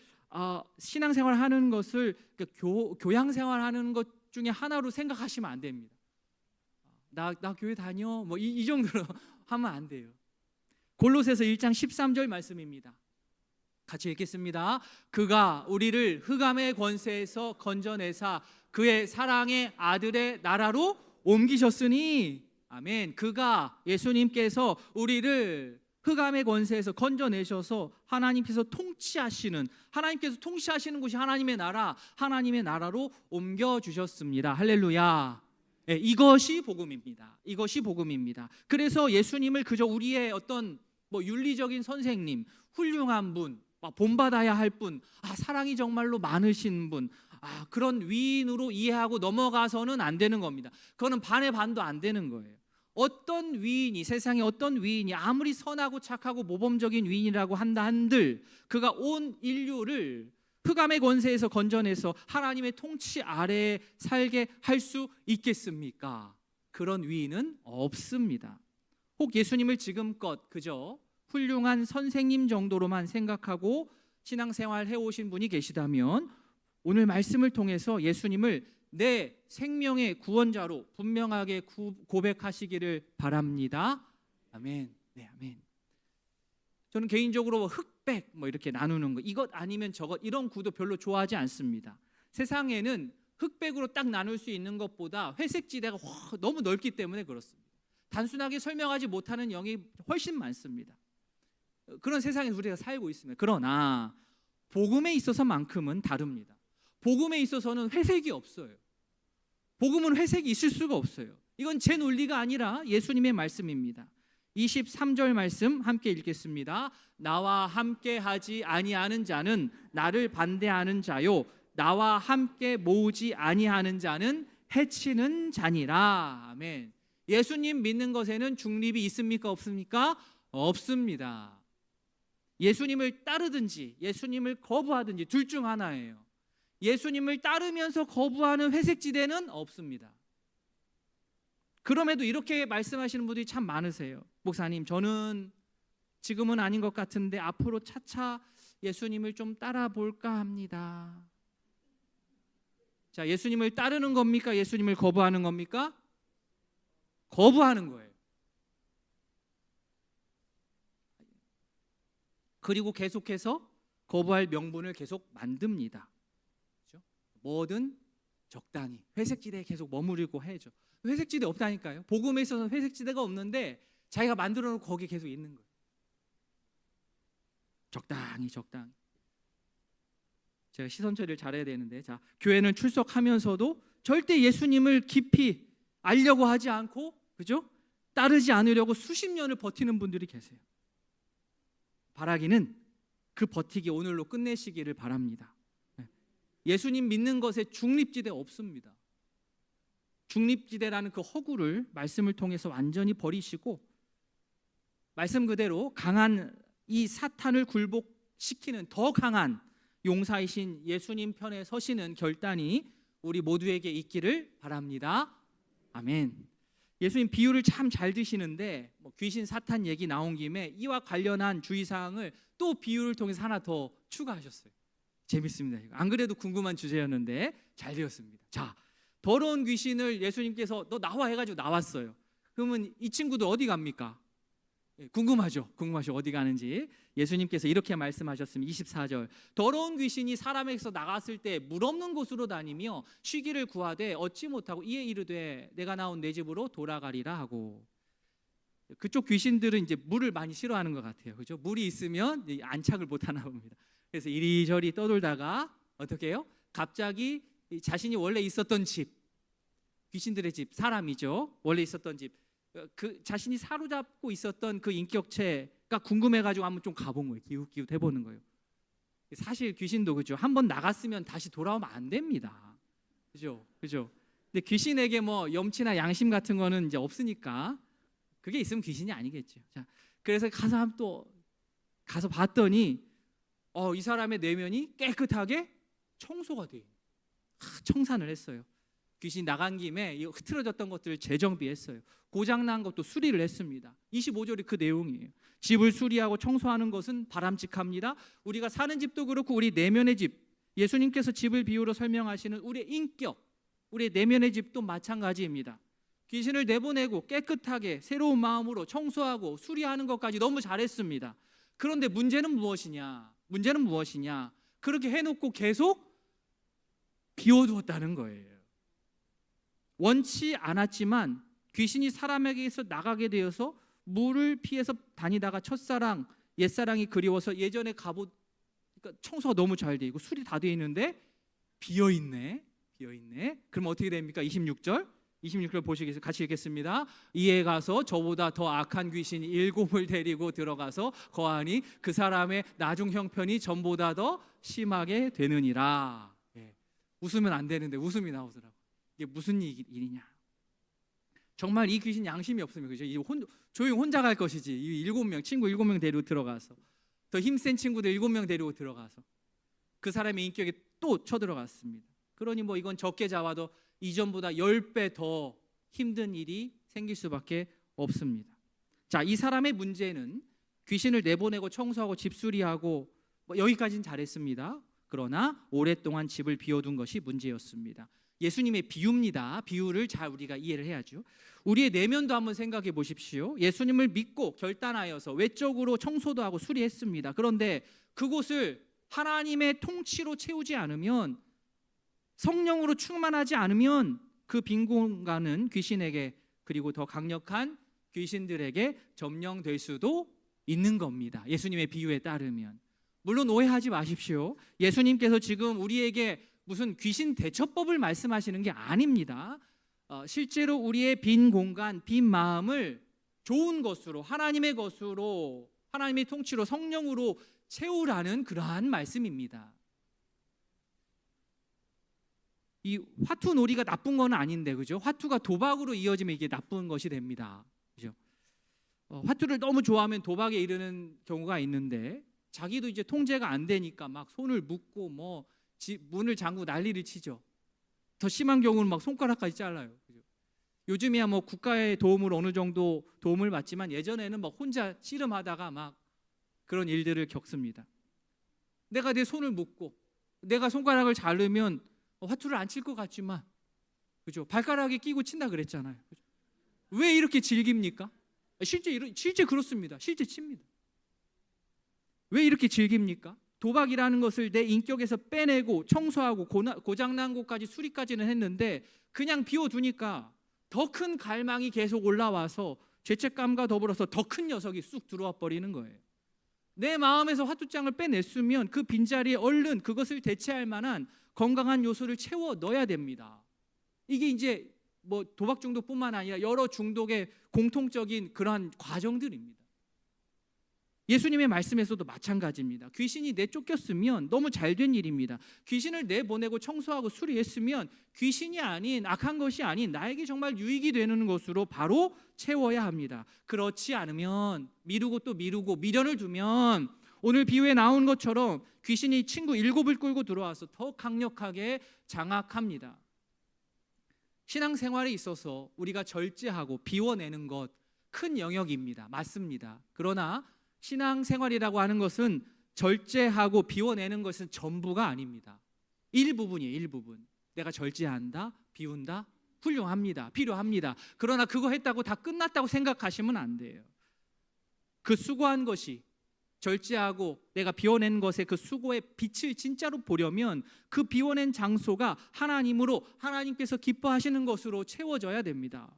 신앙생활하는 것을 교양생활하는 것 중에 하나로 생각하시면 안 됩니다. 나 교회 다녀 이 정도로 하면 안 돼요. 골로새서 1장 13절 말씀입니다. 같이 읽겠습니다. 그가 우리를 흑암의 권세에서 건져내사 그의 사랑의 아들의 나라로 옮기셨으니, 아멘. 그가, 예수님께서 우리를 흑암의 권세에서 건져내셔서 하나님께서 통치하시는 곳이 하나님의 나라로 옮겨주셨습니다. 할렐루야. 이것이 복음입니다. 그래서 예수님을 그저 우리의 어떤 윤리적인 선생님, 훌륭한 분, 본받아야 할 분, 사랑이 정말로 많으신 분, 그런 위인으로 이해하고 넘어가서는 안 되는 겁니다. 그거는 반의 반도 안 되는 거예요. 세상에 어떤 위인이 아무리 선하고 착하고 모범적인 위인이라고 한다 한들 그가 온 인류를 흑암의 권세에서 건져내서 하나님의 통치 아래에 살게 할 수 있겠습니까? 그런 위인은 없습니다. 혹 예수님을 지금껏 그저 훌륭한 선생님 정도로만 생각하고 신앙생활 해오신 분이 계시다면 오늘 말씀을 통해서 예수님을 내 생명의 구원자로 분명하게 고백하시기를 바랍니다. 아멘. 네, 아멘. 저는 개인적으로 흑백 이렇게 나누는 거, 이것 아니면 저것, 이런 구도 별로 좋아하지 않습니다. 세상에는 흑백으로 딱 나눌 수 있는 것보다 회색 지대가 너무 넓기 때문에 그렇습니다. 단순하게 설명하지 못하는 영이 훨씬 많습니다. 그런 세상에 우리가 살고 있습니다. 그러나 복음에 있어서만큼은 다릅니다. 복음에 있어서는 회색이 없어요. 복음은 회색이 있을 수가 없어요. 이건 제 논리가 아니라 예수님의 말씀입니다. 23절 말씀 함께 읽겠습니다. 나와 함께 하지 아니하는 자는 나를 반대하는 자요, 나와 함께 모으지 아니하는 자는 해치는 자니라. 아멘. 예수님 믿는 것에는 중립이 있습니까? 없습니까? 없습니다. 예수님을 따르든지 예수님을 거부하든지 둘 중 하나예요. 예수님을 따르면서 거부하는 회색지대는 없습니다. 그럼에도 이렇게 말씀하시는 분들이 참 많으세요. 목사님, 저는 지금은 아닌 것 같은데 앞으로 차차 예수님을 좀 따라 볼까 합니다. 자, 예수님을 따르는 겁니까? 예수님을 거부하는 겁니까? 거부하는 거예요. 그리고 계속해서 거부할 명분을 계속 만듭니다. 그렇죠? 뭐든 적당히 회색지대에 계속 머무르고 해야죠. 회색지대 없다니까요. 복음에 있어서 회색지대가 없는데 자기가 만들어 놓고 거기에 계속 있는 거예요. 적당히. 제가 시선 처리를 잘해야 되는데, 자, 교회는 출석하면서도 절대 예수님을 깊이 알려고 하지 않고, 그죠? 따르지 않으려고 수십 년을 버티는 분들이 계세요. 바라기는 그 버티기 오늘로 끝내시기를 바랍니다. 예수님 믿는 것에 중립지대 없습니다. 중립지대라는 그 허구를 말씀을 통해서 완전히 버리시고, 말씀 그대로 강한 이 사탄을 굴복시키는 더 강한 용사이신 예수님 편에 서시는 결단이 우리 모두에게 있기를 바랍니다. 아멘. 예수님 비유를 참 잘 드시는데 귀신 사탄 얘기 나온 김에 이와 관련한 주의사항을 또 비유를 통해서 하나 더 추가하셨어요. 재밌습니다. 안 그래도 궁금한 주제였는데 잘 되었습니다. 자, 더러운 귀신을 예수님께서 너 나와 해가지고 나왔어요. 그러면 이 친구들 어디 갑니까? 궁금하죠? 어디 가는지. 예수님께서 이렇게 말씀하셨습니다. 24절. 더러운 귀신이 사람에게서 나갔을 때 물 없는 곳으로 다니며 쉬기를 구하되 얻지 못하고 이에 이르되 내가 나온 내 집으로 돌아가리라 하고. 그쪽 귀신들은 이제 물을 많이 싫어하는 것 같아요. 그죠? 물이 있으면 안착을 못 하나 봅니다. 그래서 이리저리 떠돌다가 어떻게 해요? 갑자기 자신이 원래 있었던 집, 귀신들의 집, 사람이죠. 원래 있었던 집, 그 자신이 사로잡고 있었던 그 인격체가 궁금해가지고 한번 좀 가본 거예요. 기웃기웃 해보는 거예요. 사실 귀신도 그죠. 한번 나갔으면 다시 돌아오면 안 됩니다. 그죠? 근데 귀신에게 뭐 염치나 양심 같은 거는 이제 없으니까 그게 있으면 귀신이 아니겠죠. 자, 그래서 가서 봤더니 이 사람의 내면이 깨끗하게 청소가 돼요. 청산을 했어요. 귀신 나간 김에 흐트러졌던 것들을 재정비했어요. 고장난 것도 수리를 했습니다. 25절이 그 내용이에요. 집을 수리하고 청소하는 것은 바람직합니다. 우리가 사는 집도 그렇고 우리 내면의 집, 예수님께서 집을 비유로 설명하시는 우리의 인격, 우리의 내면의 집도 마찬가지입니다. 귀신을 내보내고 깨끗하게 새로운 마음으로 청소하고 수리하는 것까지 너무 잘했습니다. 그런데 문제는 무엇이냐? 그렇게 해놓고 계속 비워두었다는 거예요. 원치 않았지만 귀신이 사람에게서 나가게 되어서 물을 피해서 다니다가 첫사랑, 옛사랑이 그리워서 예전에 그러니까 청소가 너무 잘 돼 있고 술이 다 돼 있는데 비어있네. 그럼 어떻게 됩니까? 26절 보시겠어요? 같이 읽겠습니다. 이에 가서 저보다 더 악한 귀신이 7을 데리고 들어가서 거하니 그 사람의 나중 형편이 전보다 더 심하게 되느니라. 웃으면 안 되는데 웃음이 나오더라고요. 이게 무슨 일이냐? 정말 이 귀신 양심이 없으면 그죠? 조용 혼자 갈 것이지. 이 7명 친구 7명 데리고 들어가서 더 힘센 친구들 7명 데리고 들어가서 그 사람의 인격에 또 쳐들어갔습니다. 그러니 뭐 이건 적게 잡아도 이전보다 10배 더 힘든 일이 생길 수밖에 없습니다. 자, 이 사람의 문제는 귀신을 내보내고 청소하고 집수리하고 여기까지는 잘했습니다. 그러나 오랫동안 집을 비워둔 것이 문제였습니다. 예수님의 비유입니다. 비유를 잘 우리가 이해를 해야죠. 우리의 내면도 한번 생각해 보십시오. 예수님을 믿고 결단하여서 외적으로 청소도 하고 수리했습니다. 그런데 그곳을 하나님의 통치로 채우지 않으면, 성령으로 충만하지 않으면 그 빈 공간은 귀신에게, 그리고 더 강력한 귀신들에게 점령될 수도 있는 겁니다. 예수님의 비유에 따르면. 물론 오해하지 마십시오. 예수님께서 지금 우리에게 무슨 귀신 대처법을 말씀하시는 게 아닙니다. 실제로 우리의 빈 공간, 빈 마음을 좋은 것으로, 하나님의 것으로, 하나님의 통치로, 성령으로 채우라는 그러한 말씀입니다. 이 화투 놀이가 나쁜 건 아닌데, 그죠? 화투가 도박으로 이어지면 이게 나쁜 것이 됩니다. 그죠? 화투를 너무 좋아하면 도박에 이르는 경우가 있는데, 자기도 이제 통제가 안 되니까 막 손을 묶고 뭐 문을 잠그고 난리를 치죠. 더 심한 경우는 막 손가락까지 잘라요. 그죠? 요즘이야 뭐 국가의 도움을 어느 정도 도움을 받지만, 예전에는 막 혼자 씨름하다가 막 그런 일들을 겪습니다. 내가 내 손을 묶고 내가 손가락을 자르면 화투를 안 칠 것 같지만, 그죠? 발가락에 끼고 친다 그랬잖아요. 그죠? 왜 이렇게 즐깁니까? 실제 그렇습니다. 실제 칩니다. 왜 이렇게 즐깁니까? 도박이라는 것을 내 인격에서 빼내고 청소하고 고장난 곳까지 수리까지는 했는데, 그냥 비워두니까 더 큰 갈망이 계속 올라와서 죄책감과 더불어서 더 큰 녀석이 쑥 들어와 버리는 거예요. 내 마음에서 화투장을 빼냈으면 그 빈자리에 얼른 그것을 대체할 만한 건강한 요소를 채워 넣어야 됩니다. 이게 이제 뭐 도박 중독뿐만 아니라 여러 중독의 공통적인 그러한 과정들입니다. 예수님의 말씀에서도 마찬가지입니다. 귀신이 내쫓겼으면 너무 잘된 일입니다. 귀신을 내보내고 청소하고 수리했으면 귀신이 아닌, 악한 것이 아닌 나에게 정말 유익이 되는 것으로 바로 채워야 합니다. 그렇지 않으면 미루고 또 미루고 미련을 두면, 오늘 비유에 나온 것처럼 귀신이 친구 7을 끌고 들어와서 더 강력하게 장악합니다. 신앙생활에 있어서 우리가 절제하고 비워내는 것 큰 영역입니다. 맞습니다. 그러나 신앙생활이라고 하는 것은 절제하고 비워내는 것은 전부가 아닙니다. 일부분이에요. 일부분. 내가 절제한다, 비운다, 훌륭합니다. 필요합니다. 그러나 그거 했다고 다 끝났다고 생각하시면 안 돼요. 그 수고한 것이, 절제하고 내가 비워낸 것의 그 수고의 빛을 진짜로 보려면 그 비워낸 장소가 하나님으로, 하나님께서 기뻐하시는 것으로 채워져야 됩니다.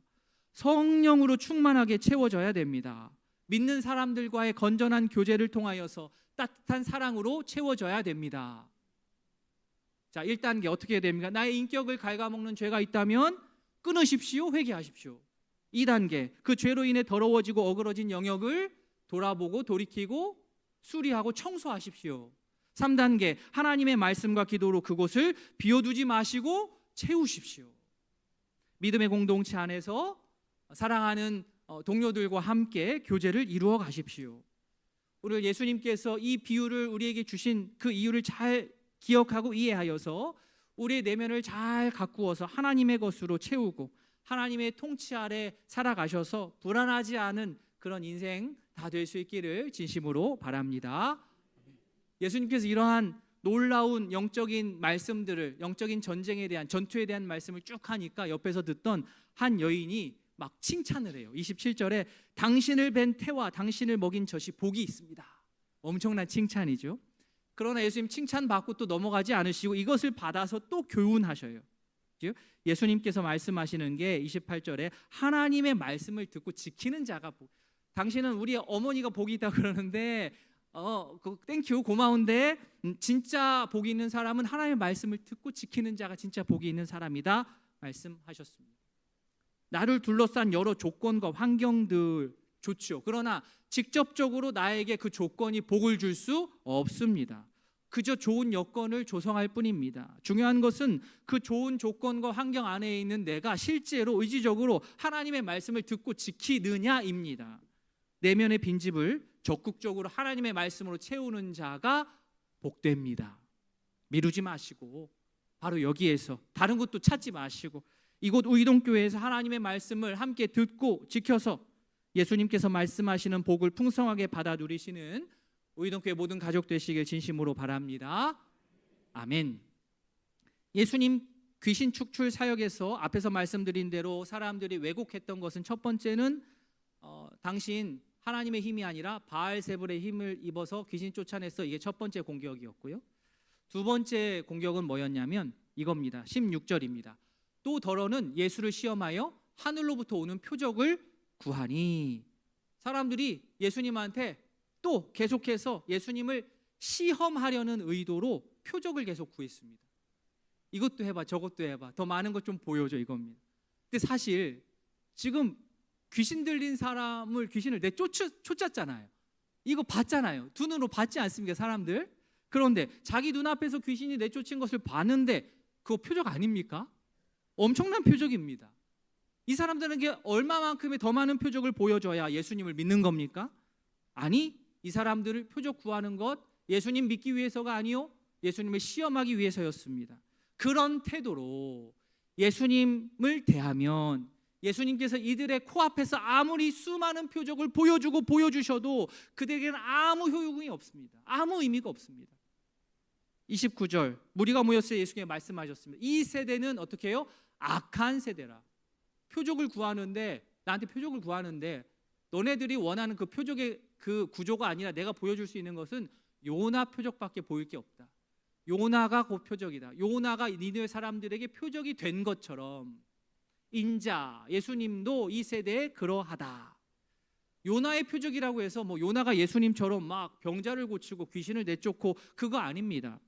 성령으로 충만하게 채워져야 됩니다. 믿는 사람들과의 건전한 교제를 통하여서 따뜻한 사랑으로 채워져야 됩니다. 자, 1단계 어떻게 해야 됩니까? 나의 인격을 갉아먹는 죄가 있다면 끊으십시오, 회개하십시오. 2단계, 그 죄로 인해 더러워지고 어그러진 영역을 돌아보고 돌이키고 수리하고 청소하십시오. 3단계, 하나님의 말씀과 기도로 그곳을 비워두지 마시고 채우십시오. 믿음의 공동체 안에서 사랑하는 동료들과 함께 교제를 이루어 가십시오. 오늘 예수님께서 이 비유를 우리에게 주신 그 이유를 잘 기억하고 이해하여서 우리의 내면을 잘 가꾸어서 하나님의 것으로 채우고 하나님의 통치 아래 살아가셔서 불안하지 않은 그런 인생 다 될 수 있기를 진심으로 바랍니다. 예수님께서 이러한 놀라운 영적인 말씀들을, 영적인 전쟁에 대한, 전투에 대한 말씀을 쭉 하니까 옆에서 듣던 한 여인이 막 칭찬을 해요. 27절에 당신을 뵌 태와 당신을 먹인 젖이 복이 있습니다. 엄청난 칭찬이죠. 그러나 예수님 칭찬받고 또 넘어가지 않으시고 이것을 받아서 또 교훈하셔요. 예수님께서 말씀하시는 게 28절에 하나님의 말씀을 듣고 지키는 자가 복. 당신은 우리 어머니가 복이 있다 그러는데 땡큐 고마운데 진짜 복이 있는 사람은 하나님의 말씀을 듣고 지키는 자가 진짜 복이 있는 사람이다 말씀하셨습니다. 나를 둘러싼 여러 조건과 환경들 좋죠. 그러나 직접적으로 나에게 그 조건이 복을 줄 수 없습니다. 그저 좋은 여건을 조성할 뿐입니다. 중요한 것은 그 좋은 조건과 환경 안에 있는 내가 실제로 의지적으로 하나님의 말씀을 듣고 지키느냐입니다. 내면의 빈집을 적극적으로 하나님의 말씀으로 채우는 자가 복됩니다. 미루지 마시고 바로 여기에서 다른 곳도 찾지 마시고 이곳 우이동교회에서 하나님의 말씀을 함께 듣고 지켜서 예수님께서 말씀하시는 복을 풍성하게 받아 누리시는 우이동교회 모든 가족 되시길 진심으로 바랍니다. 아멘. 예수님 귀신 축출 사역에서 앞에서 말씀드린 대로 사람들이 왜곡했던 것은 첫 번째는 당신 하나님의 힘이 아니라 바알세불의 힘을 입어서 귀신 쫓아냈어. 이게 첫 번째 공격이었고요. 두 번째 공격은 뭐였냐면 이겁니다. 16절입니다. 또 더러는 예수를 시험하여 하늘로부터 오는 표적을 구하니. 사람들이 예수님한테 또 계속해서 예수님을 시험하려는 의도로 표적을 계속 구했습니다. 이것도 해봐, 저것도 해봐, 더 많은 것 좀 보여줘, 이겁니다. 근데 사실 지금 귀신 들린 사람을 귀신을 내쫓았잖아요. 이거 봤잖아요. 두 눈으로 봤지 않습니까, 사람들? 그런데 자기 눈앞에서 귀신이 내쫓은 것을 봤는데 그거 표적 아닙니까? 엄청난 표적입니다. 이 사람들에게 얼마만큼의 더 많은 표적을 보여줘야 예수님을 믿는 겁니까? 아니, 이 사람들을 표적 구하는 것 예수님 믿기 위해서가 아니요, 예수님을 시험하기 위해서였습니다. 그런 태도로 예수님을 대하면 예수님께서 이들의 코앞에서 아무리 수많은 표적을 보여주고 보여주셔도 그들에게는 아무 효용이 없습니다. 아무 의미가 없습니다. 29절, 무리가 모였을 때 예수님이 말씀하셨습니다. 이 세대는 어떻게 해요? 악한 세대라. 표적을 구하는데, 나한테 표적을 구하는데 너네들이 원하는 그 표적의 그 구조가 아니라 내가 보여줄 수 있는 것은 요나 표적밖에 보일 게 없다. 요나가 그 표적이다. 요나가 니느웨 사람들에게 표적이 된 것처럼 인자 예수님도 이 세대에 그러하다. 요나의 표적이라고 해서 뭐 요나가 예수님처럼 막 병자를 고치고 귀신을 내쫓고 그거 아닙니다.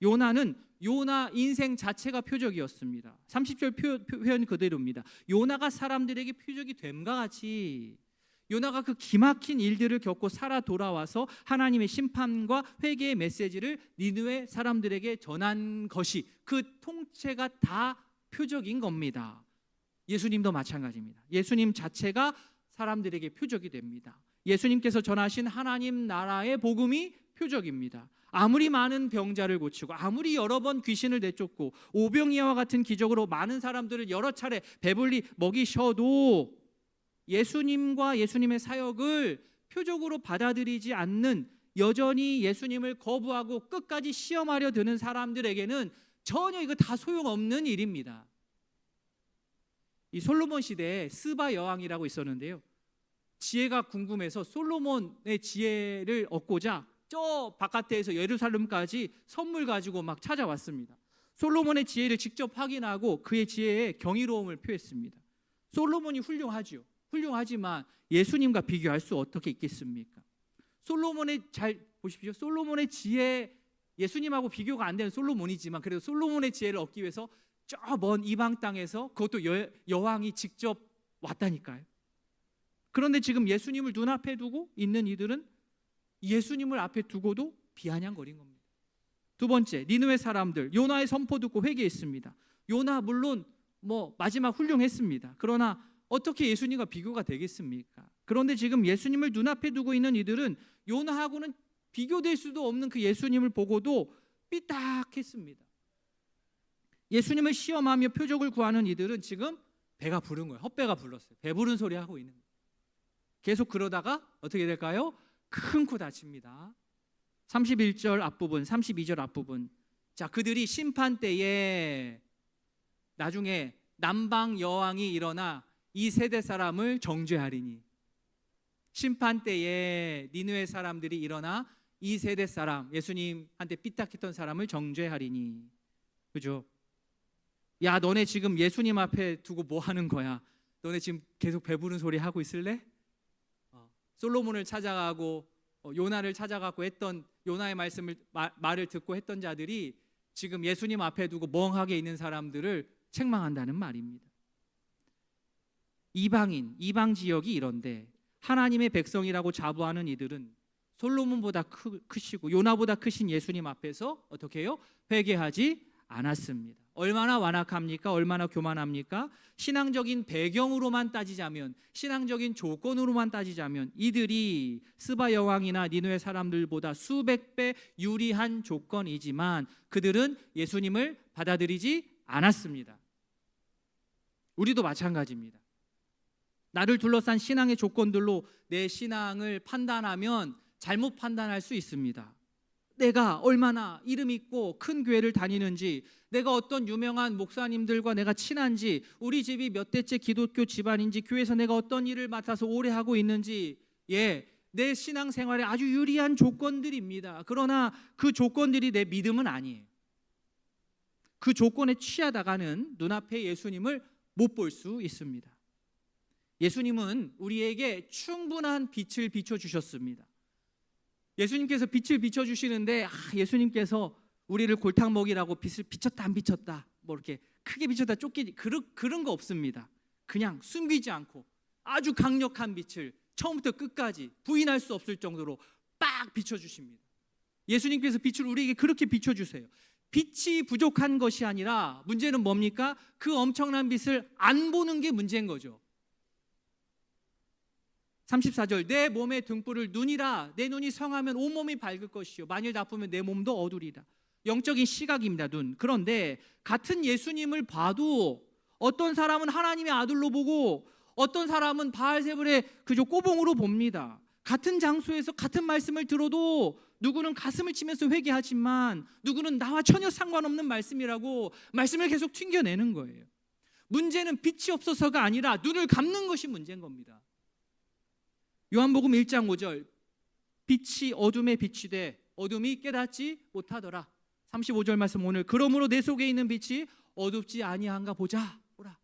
요나는 요나 인생 자체가 표적이었습니다. 30절 표현 그대로입니다. 요나가 사람들에게 표적이 됨과 같이 요나가 그 기막힌 일들을 겪고 살아 돌아와서 하나님의 심판과 회개의 메시지를 니느웨 사람들에게 전한 것이 그 통째가 다 표적인 겁니다. 예수님도 마찬가지입니다. 예수님 자체가 사람들에게 표적이 됩니다. 예수님께서 전하신 하나님 나라의 복음이 표적입니다. 아무리 많은 병자를 고치고 아무리 여러 번 귀신을 내쫓고 오병이어와 같은 기적으로 많은 사람들을 여러 차례 배불리 먹이셔도 예수님과 예수님의 사역을 표적으로 받아들이지 않는, 여전히 예수님을 거부하고 끝까지 시험하려 드는 사람들에게는 전혀 이거 다 소용없는 일입니다. 이 솔로몬 시대에 스바 여왕이라고 있었는데요, 지혜가 궁금해서 솔로몬의 지혜를 얻고자 저 바깥에서 예루살렘까지 선물 가지고 막 찾아왔습니다. 솔로몬의 지혜를 직접 확인하고 그의 지혜에 경이로움을 표했습니다. 솔로몬이 훌륭하지요. 훌륭하지만 예수님과 비교할 수 어떻게 있겠습니까? 솔로몬의, 잘 보십시오, 솔로몬의 지혜, 예수님하고 비교가 안 되는 솔로몬이지만 그래도 솔로몬의 지혜를 얻기 위해서 저 먼 이방 땅에서, 그것도 여왕이 직접 왔다니까요. 그런데 지금 예수님을 눈앞에 두고 있는 이들은 예수님을 앞에 두고도 비아냥거린 겁니다. 두 번째, 니느웨 사람들 요나의 선포 듣고 회개했습니다. 요나 물론 뭐 마지막 훌륭했습니다. 그러나 어떻게 예수님과 비교가 되겠습니까? 그런데 지금 예수님을 눈앞에 두고 있는 이들은 요나하고는 비교될 수도 없는 그 예수님을 보고도 삐딱했습니다. 예수님을 시험하며 표적을 구하는 이들은 지금 배가 부른 거예요. 헛배가 불렀어요. 배부른 소리 하고 있는 거예요. 계속 그러다가 어떻게 될까요? 큰 코 다칩니다. 31절 앞부분, 32절 앞부분. 자, 그들이 심판 때에 나중에 남방 여왕이 일어나 이 세대 사람을 정죄하리니, 심판 때에 니느웨 사람들이 일어나 이 세대 사람, 예수님한테 삐딱했던 사람을 정죄하리니. 그죠? 야, 너네 지금 예수님 앞에 두고 뭐 하는 거야? 너네 지금 계속 배부른 소리 하고 있을래? 솔로몬을 찾아가고 요나를 찾아가고 했던, 요나의 말을 듣고 했던 자들이 지금 예수님 앞에 두고 멍하게 있는 사람들을 책망한다는 말입니다. 이방 지역이 이런데 하나님의 백성이라고 자부하는 이들은 솔로몬보다 크시고 요나보다 크신 예수님 앞에서 어떻게 해요? 회개하지 않았습니다. 얼마나 완악합니까? 얼마나 교만합니까? 신앙적인 배경으로만 따지자면, 신앙적인 조건으로만 따지자면 이들이 스바 여왕이나 니느웨 사람들보다 수백 배 유리한 조건이지만 그들은 예수님을 받아들이지 않았습니다. 우리도 마찬가지입니다. 나를 둘러싼 신앙의 조건들로 내 신앙을 판단하면 잘못 판단할 수 있습니다. 내가 얼마나 이름 있고 큰 교회를 다니는지, 내가 어떤 유명한 목사님들과 내가 친한지, 우리 집이 몇 대째 기독교 집안인지, 교회에서 내가 어떤 일을 맡아서 오래 하고 있는지, 내 신앙생활에 아주 유리한 조건들입니다. 그러나 그 조건들이 내 믿음은 아니에요. 그 조건에 취하다가는 눈앞에 예수님을 못 볼 수 있습니다. 예수님은 우리에게 충분한 빛을 비춰주셨습니다. 예수님께서 빛을 비춰주시는데 예수님께서 우리를 골탕 먹이라고 빛을 비쳤다 안 비쳤다, 뭐 이렇게 크게 비쳤다 쫓기지, 그런 거 없습니다. 그냥 숨기지 않고 아주 강력한 빛을 처음부터 끝까지 부인할 수 없을 정도로 빡 비춰주십니다. 예수님께서 빛을 우리에게 그렇게 비춰주세요. 빛이 부족한 것이 아니라 문제는 뭡니까? 그 엄청난 빛을 안 보는 게 문제인 거죠. 34절, 내 몸의 등불을 눈이라. 내 눈이 성하면 온몸이 밝을 것이요 만일 나쁘면 내 몸도 어두리라. 영적인 시각입니다, 눈. 그런데 같은 예수님을 봐도 어떤 사람은 하나님의 아들로 보고 어떤 사람은 바알세불의 그저 꼬봉으로 봅니다. 같은 장소에서 같은 말씀을 들어도 누구는 가슴을 치면서 회개하지만 누구는 나와 전혀 상관없는 말씀이라고 말씀을 계속 튕겨내는 거예요. 문제는 빛이 없어서가 아니라 눈을 감는 것이 문제인 겁니다. 요한복음 1장 5절, 빛이 어둠에 빛이 돼 어둠이 깨닫지 못하더라. 35절 말씀, 오늘 그러므로 내 속에 있는 빛이 어둡지 아니한가 보자. 보라.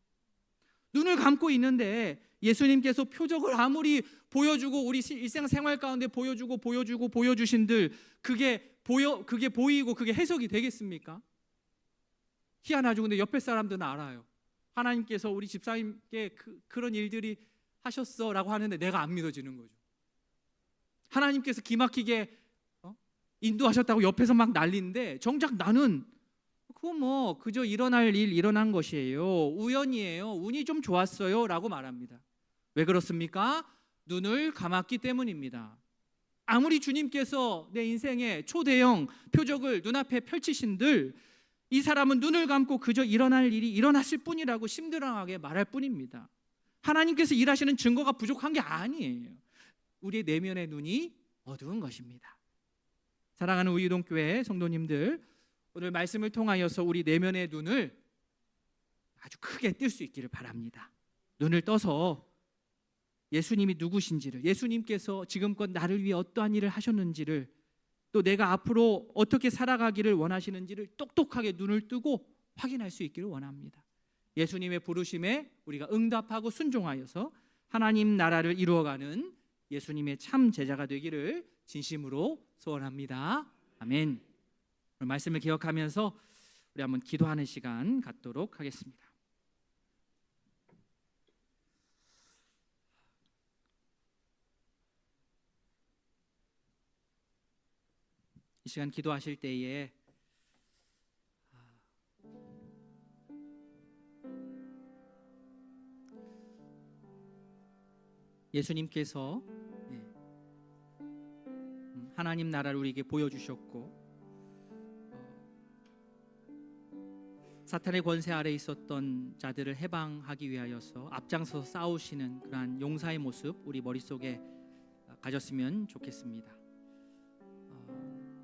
눈을 감고 있는데 예수님께서 표적을 아무리 보여주고 우리 일상생활 가운데 보여주신들 그게 보이고 그게 해석이 되겠습니까? 희한하죠. 근데 옆에 사람들은 알아요. 하나님께서 우리 집사님께 그런 일들이 하셨어라고 하는데 내가 안 믿어지는 거죠. 하나님께서 기막히게 인도하셨다고 옆에서 막 난리인데 정작 나는 그거 뭐 그저 일어난 것이에요. 우연이에요. 운이 좀 좋았어요 라고 말합니다. 왜 그렇습니까? 눈을 감았기 때문입니다. 아무리 주님께서 내 인생에 초대형 표적을 눈앞에 펼치신들 이 사람은 눈을 감고 그저 일어날 일이 일어났을 뿐이라고 심드렁하게 말할 뿐입니다. 하나님께서 일하시는 증거가 부족한 게 아니에요. 우리의 내면의 눈이 어두운 것입니다. 사랑하는 우이동교회 성도님들, 오늘 말씀을 통하여서 우리 내면의 눈을 아주 크게 뜰 수 있기를 바랍니다. 눈을 떠서 예수님이 누구신지를, 예수님께서 지금껏 나를 위해 어떠한 일을 하셨는지를, 또 내가 앞으로 어떻게 살아가기를 원하시는지를 똑똑하게 눈을 뜨고 확인할 수 있기를 원합니다. 예수님의 부르심에 우리가 응답하고 순종하여서 하나님 나라를 이루어가는 예수님의 참 제자가 되기를 진심으로 소원합니다. 아멘. 오늘 말씀을 기억하면서 우리 한번 기도하는 시간 갖도록 하겠습니다. 이 시간 기도하실 때에 예수님께서 하나님 나라를 우리에게 보여주셨고 사탄의 권세 아래 있었던 자들을 해방하기 위하여서 앞장서서 싸우시는 그러한 용사의 모습 우리 머릿속에 가졌으면 좋겠습니다.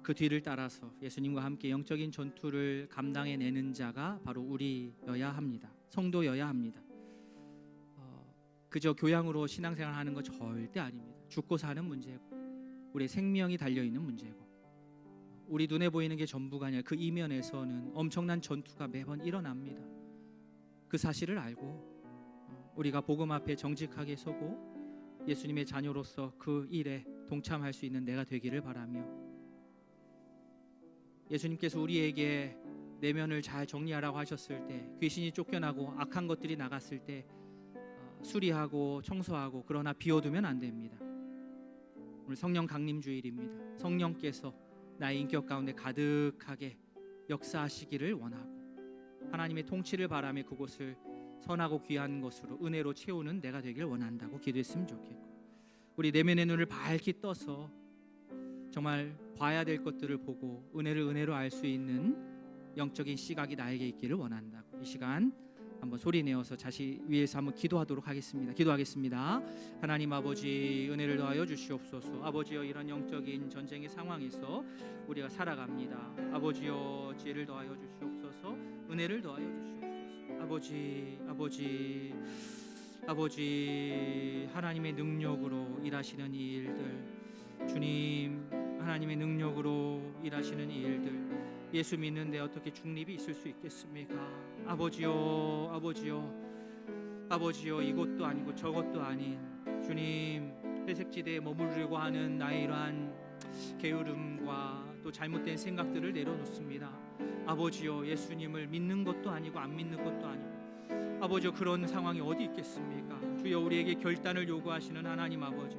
그 뒤를 따라서 예수님과 함께 영적인 전투를 감당해내는 자가 바로 우리여야 합니다. 성도여야 합니다. 그저 교양으로 신앙생활하는 거 절대 아닙니다. 죽고 사는 문제고 우리의 생명이 달려있는 문제고 우리 눈에 보이는 게 전부가 아니라 그 이면에서는 엄청난 전투가 매번 일어납니다. 그 사실을 알고 우리가 복음 앞에 정직하게 서고 예수님의 자녀로서 그 일에 동참할 수 있는 내가 되기를 바라며, 예수님께서 우리에게 내면을 잘 정리하라고 하셨을 때, 귀신이 쫓겨나고 악한 것들이 나갔을 때 수리하고 청소하고, 그러나 비워두면 안 됩니다. 오늘 성령 강림 주일입니다. 성령께서 나의 인격 가운데 가득하게 역사하시기를 원하고 하나님의 통치를 바라며 그곳을 선하고 귀한 것으로 은혜로 채우는 내가 되길 원한다고 기도했으면 좋겠고, 우리 내면의 눈을 밝히 떠서 정말 봐야 될 것들을 보고 은혜를 은혜로 알 수 있는 영적인 시각이 나에게 있기를 원한다고 이 시간 한번 소리 내어서 자신 위해서 한번 기도하도록 하겠습니다. 기도하겠습니다. 하나님 아버지, 은혜를 더하여 주시옵소서. 아버지여, 이런 영적인 전쟁의 상황에서 우리가 살아갑니다. 아버지여, 지혜를 더하여 주시옵소서. 은혜를 더하여 주시옵소서. 아버지, 하나님의 능력으로 일하시는 이 일들, 주님, 하나님의 능력으로 일하시는 이 일들, 예수 믿는데 어떻게 중립이 있을 수 있겠습니까? 아버지요, 이것도 아니고 저것도 아닌 주님, 회색지대에 머무르려고 하는 나의 이러한 게으름과 또 잘못된 생각들을 내려놓습니다. 아버지요, 예수님을 믿는 것도 아니고 안 믿는 것도 아니고, 아버지요, 그런 상황이 어디 있겠습니까? 주여, 우리에게 결단을 요구하시는 하나님 아버지,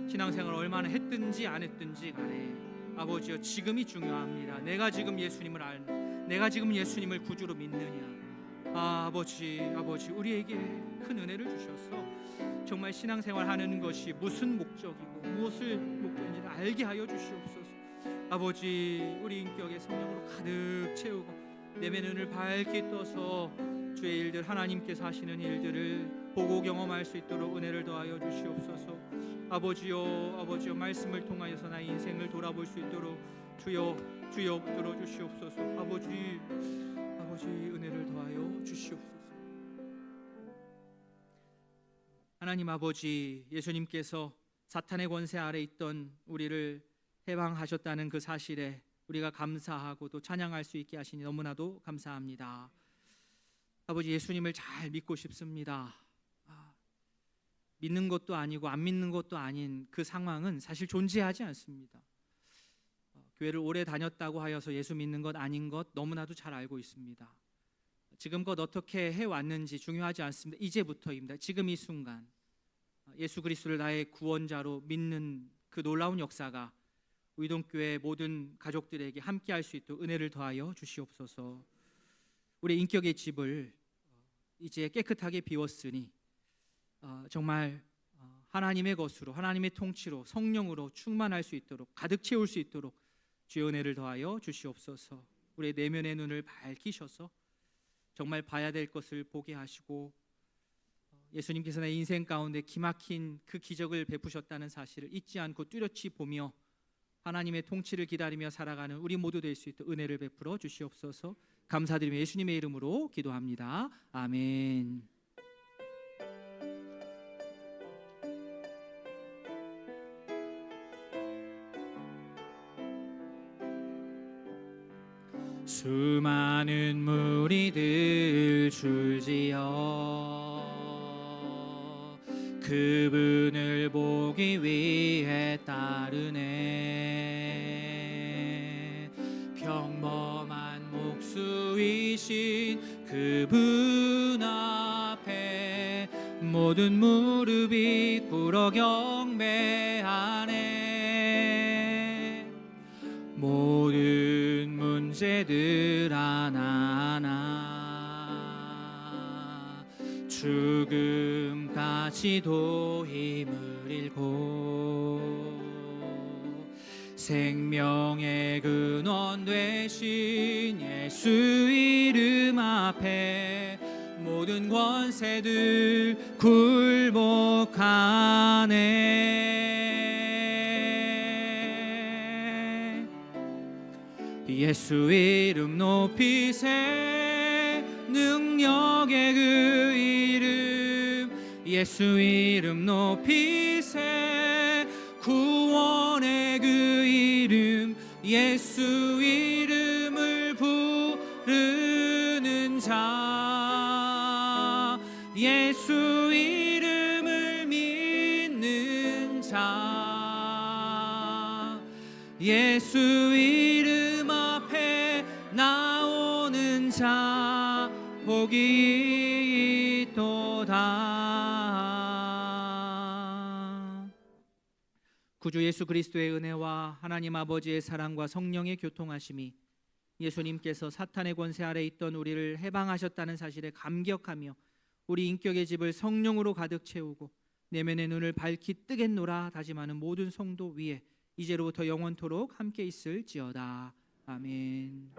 신앙생활을 얼마나 했든지 안 했든지 간에 아버지여, 지금이 중요합니다. 내가 지금 예수님을 구주로 믿느냐. 아버지, 우리에게 큰 은혜를 주셔서 정말 신앙생활 하는 것이 무슨 목적이고 무엇을 목적인지를 알게 하여 주시옵소서. 아버지, 우리 인격의 성령으로 가득 채우고 내면의 눈을 밝게 떠서 주의 일들, 하나님께서 하시는 일들을 보고 경험할 수 있도록 은혜를 더하여 주시옵소서. 아버지요, 말씀을 통하여서 나의 인생을 돌아볼 수 있도록 주여 들어주시옵소서. 아버지, 은혜를 더하여 주시옵소서. 하나님 아버지, 예수님께서 사탄의 권세 아래 있던 우리를 해방하셨다는 그 사실에 우리가 감사하고 또 찬양할 수 있게 하시니 너무나도 감사합니다. 아버지, 예수님을 잘 믿고 싶습니다. 믿는 것도 아니고 안 믿는 것도 아닌 그 상황은 사실 존재하지 않습니다. 교회를 오래 다녔다고 하여서 예수 믿는 것 아닌 것 너무나도 잘 알고 있습니다. 지금껏 어떻게 해왔는지 중요하지 않습니다. 이제부터입니다. 지금 이 순간 예수 그리스도를 나의 구원자로 믿는 그 놀라운 역사가 의동교회 모든 가족들에게 함께할 수 있도록 은혜를 더하여 주시옵소서. 우리 인격의 집을 이제 깨끗하게 비웠으니 정말 하나님의 것으로, 하나님의 통치로, 성령으로 충만할 수 있도록, 가득 채울 수 있도록 주의 은혜를 더하여 주시옵소서. 우리의 내면의 눈을 밝히셔서 정말 봐야 될 것을 보게 하시고, 예수님께서 내 인생 가운데 기막힌 그 기적을 베푸셨다는 사실을 잊지 않고 뚜렷이 보며 하나님의 통치를 기다리며 살아가는 우리 모두 될 수 있도록 은혜를 베풀어 주시옵소서. 감사드리며 예수님의 이름으로 기도합니다. 아멘. 수많은 무리들 줄지어 그분을 보기 위해 따르네. 평범한 목수이신 그분 앞에 모든 무릎이 꿇어 경배하네. 모든 문제들 하나하나 죽음까지도 힘을 잃고 생명의 근원 되신 예수 이름 앞에 모든 권세들 굴복하네. 예수 이름 높이세. 능력의 그 이름 예수 이름 높이세. 구원의 그 이름 예수 이름을 부르는 자. 예수 이름을 믿는 자. 예수 이름 앞에 나오는 자 복이 있도다. 구주 예수 그리스도의 은혜와 하나님 아버지의 사랑과 성령의 교통하심이 예수님께서 사탄의 권세 아래 있던 우리를 해방하셨다는 사실에 감격하며 우리 인격의 집을 성령으로 가득 채우고 내면의 눈을 밝히 뜨겠노라 다짐하는 모든 성도 위에 이제로부터 영원토록 함께 있을지어다. 아멘.